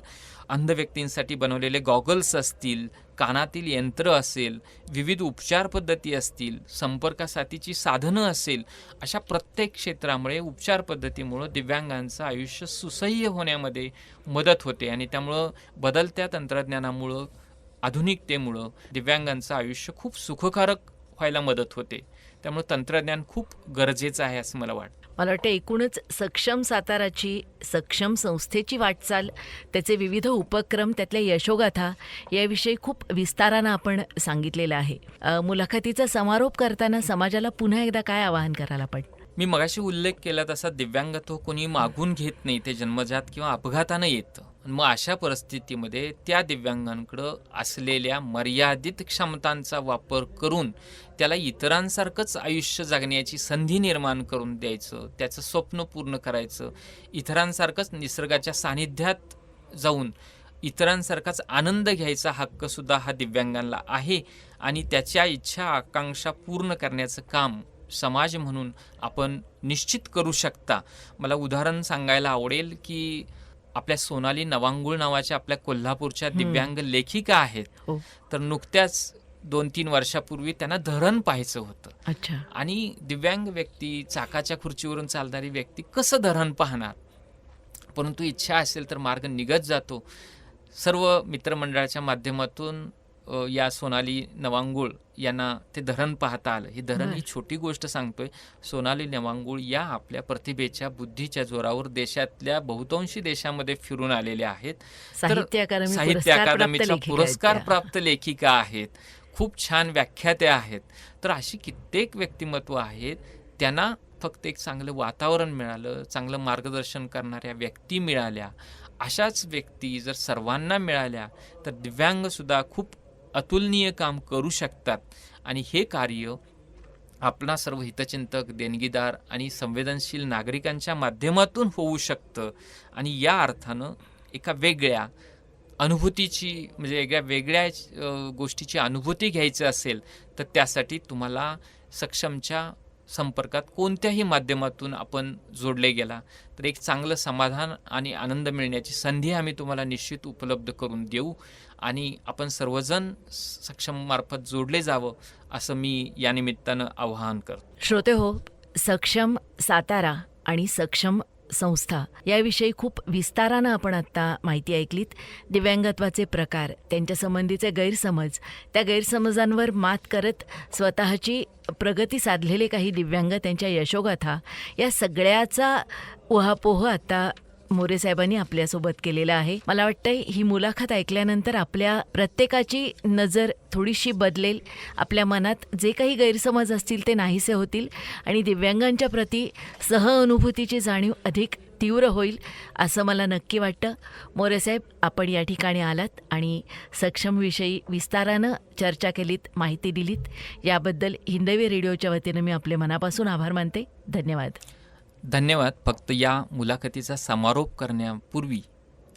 अंध व्यक्तींसाठी बनवलेले गॉगल्स असतील, कानातील यंत्र असेल, विविध उपचार पद्धती असतील, संपर्कासाठीची साधनं असेल, अशा प्रत्येक क्षेत्रामुळे उपचार पद्धतीमुळं दिव्यांगांचं आयुष्य सुसह्य होण्यामध्ये मदत होते आणि त्यामुळं बदलत्या तंत्रज्ञानामुळं, आधुनिकतेमुळं दिव्यांगांचं आयुष्य खूप सुखकारक व्हायला मदत होते. त्यामुळे तंत्रज्ञान खूप गरजेचं आहे असं मला वाटतं. मला वाटतं एकूणच सक्षम साताराची, सक्षम संस्थेची वाटचाल, त्याचे विविध उपक्रम, त्यातल्या यशोगाथा याविषयी खूप विस्तारानं आपण सांगितलेलं आहे. मुलाखतीचा समारोप करताना समाजाला पुन्हा एकदा काय आवाहन करायला पण? मी मगाशी उल्लेख केला तसा दिव्यांगत्व कोणी मागून घेत नाही, ते जन्मजात किंवा अपघातानं येतं. मग अशा परिस्थितीमध्ये त्या दिव्यांगांकडं असलेल्या मर्यादित क्षमतांचा वापर करून त्याला इतरांसारखंच आयुष्य जगण्याची संधी निर्माण करून द्यायचं, त्याचं स्वप्न पूर्ण करायचं, इतरांसारखंच निसर्गाच्या सानिध्यात जाऊन इतरांसारखाच आनंद घ्यायचा हक्कसुद्धा हा दिव्यांगांना आहे आणि त्याच्या इच्छा आकांक्षा पूर्ण करण्याचं काम समाज म्हणून आपण निश्चित करू शकता. मला उदाहरण सांगायला आवडेल की आपल्या सोनाली नवांगुळ नावाच्या आपल्या कोल्हापूरच्या दिव्यांग लेखिका आहेत. तर नुकत्याच 2-3 वर्षापूर्वी त्यांना धरण पाहायचं होतं. आणि दिव्यांग व्यक्ती, चाकाच्या खुर्चीवरून चालणारी व्यक्ती कसं धरण पाहणार, परंतु इच्छा असेल तर मार्ग निघत जातो. सर्व मित्रमंडळाच्या माध्यमातून या सोनाली नवांगुळ यांना ते धरण पाहता आलं. ही धरण ही छोटी गोष्ट सांगतोय. सोनाली नवांगुळ या आपल्या प्रतिभेच्या, बुद्धीच्या जोरावर देशातल्या बहुतांशी देशामध्ये फिरून आलेल्या आहेत. साहित्य अकादमीचा पुरस्कार प्राप्त लेखिका आहेत. खूप छान व्याख्यात्या आहेत. तर अशी कित्येक व्यक्तिमत्व आहेत. त्यांना फक्त एक चांगलं वातावरण मिळालं, चांगलं मार्गदर्शन करणाऱ्या व्यक्ती मिळाल्या. अशाच व्यक्ती जर सर्वांना मिळाल्या तर दिव्यांगसुद्धा खूप अतुलनीय काम करू शकतात आणि हे कार्य आपला सर्व हितचिंतक, देणगीदार आणि संवेदनशील नागरिकांच्या माध्यमातून होऊ शकतं. आणि या अर्थानं एका वेगळ्या अनुभूतीची, म्हणजे वेगळ्या गोष्टीची अनुभूती घ्यायची असेल तर त्यासाठी तुम्हाला सक्षमच्या संपर्कात कोणत्याही माध्यमातून आपण जोडले गेला तर एक चांगलं समाधान आणि आनंद मिळण्याची संधी आम्ही तुम्हाला निश्चित उपलब्ध करून देऊ आणि आपण सर्वजण सक्षम मार्फत जोडले जावं असं मी या निमित्तानं आवाहन करतो. श्रोते हो, सक्षम सातारा आणि सक्षम संस्था याविषयी खूप विस्तारानं आपण आत्ता माहिती ऐकलीत. दिव्यांगत्वाचे प्रकार, त्यांच्या संबंधीचे गैरसमज, त्या गैरसमजांवर मात करत स्वतःची प्रगती साधलेले काही दिव्यांग, त्यांच्या यशोगाथा, या सगळ्याचा उहापोह आता मोरे साहेबांनी आपल्यासोबत केलेला आहे. मला वाटतंय ही मुलाखत ऐकल्यानंतर आपल्या प्रत्येकाची नजर थोडीशी बदलेल, आपल्या मनात जे काही गैरसमज असतील ते नाहीसे होतील आणि दिव्यांगांच्या प्रती सहअनुभूतीची जाणीव अधिक तीव्र होईल असं मला नक्की वाटतं. मोरे साहेब, आपण या ठिकाणी आलात आणि सक्षमविषयी विस्तारानं चर्चा केलीत, माहिती दिलीत, याबद्दल हिंदवी रेडिओच्या वतीनं मी आपले मनापासून आभार मानते. धन्यवाद. धन्यवाद. फक्त या मुलाखतीचा समारोप करण्यापूर्वी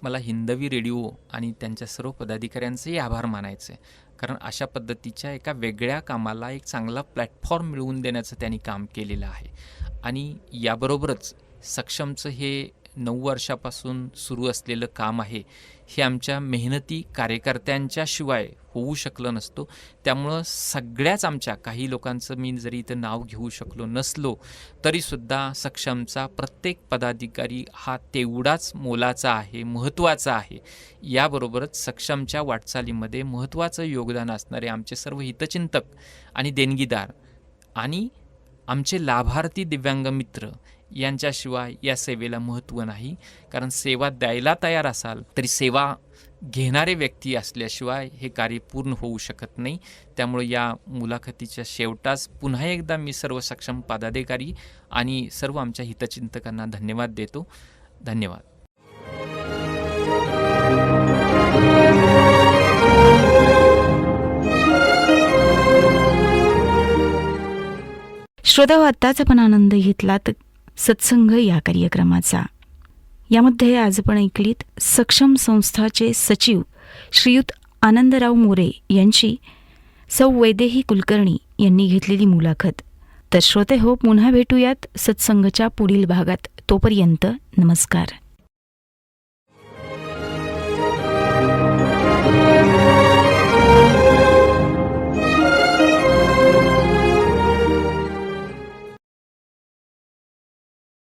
मला हिंदवी रेडिओ आणि त्यांच्या सर्व पदाधिकाऱ्यांचेही आभार मानायचे आहे. कारण अशा पद्धतीच्या एका वेगळ्या कामाला एक चांगला प्लॅटफॉर्म मिळवून देण्याचं त्यांनी काम केलेलं आहे. आणि याबरोबरच सक्षमचं हे 9 वर्षापासून सुरू असलेलं काम आहे, हे आमच्या मेहनती कार्यकर्त्यांच्या शिवाय होऊ शकलं नसतो. त्यामुळं सगळ्याच आमच्या, काही लोकांचं मी जरी इथं नाव घेऊ शकलो नसलो तरीसुद्धा सक्षमचा प्रत्येक पदाधिकारी हा तेवढाच मोलाचा आहे, महत्त्वाचा आहे. याबरोबरच सक्षमच्या वाटचालीमध्ये महत्त्वाचं योगदान असणारे आमचे सर्व हितचिंतक आणि देणगीदार आणि आमचे लाभार्थी दिव्यांग मित्र यांच्याशिवाय या सेवेला महत्त्व नाही. कारण सेवा द्यायला तयार असाल तरी सेवा घेणारे व्यक्ती असल्याशिवाय हे कार्य पूर्ण होऊ शकत नाही. त्यामुळे या मुलाखतीच्या शेवटास पुन्हा एकदा मी सर्व सक्षम पदाधिकारी आणि सर्व आमच्या हितचिंतकांना धन्यवाद देतो. धन्यवाद. श्रोता, आत्ताच आपण आनंद घेतलात सत्संग या कार्यक्रमाचा. यामध्ये आज आपण ऐकलीत सक्षम संस्थाचे सचिव श्रीयुत आनंदराव मोरे यांची सौ वैदेही कुलकर्णी यांनी घेतलेली मुलाखत. तर श्रोते हो, पुन्हा भेटूयात सत्संगच्या पुढील भागात. तोपर्यंत नमस्कार.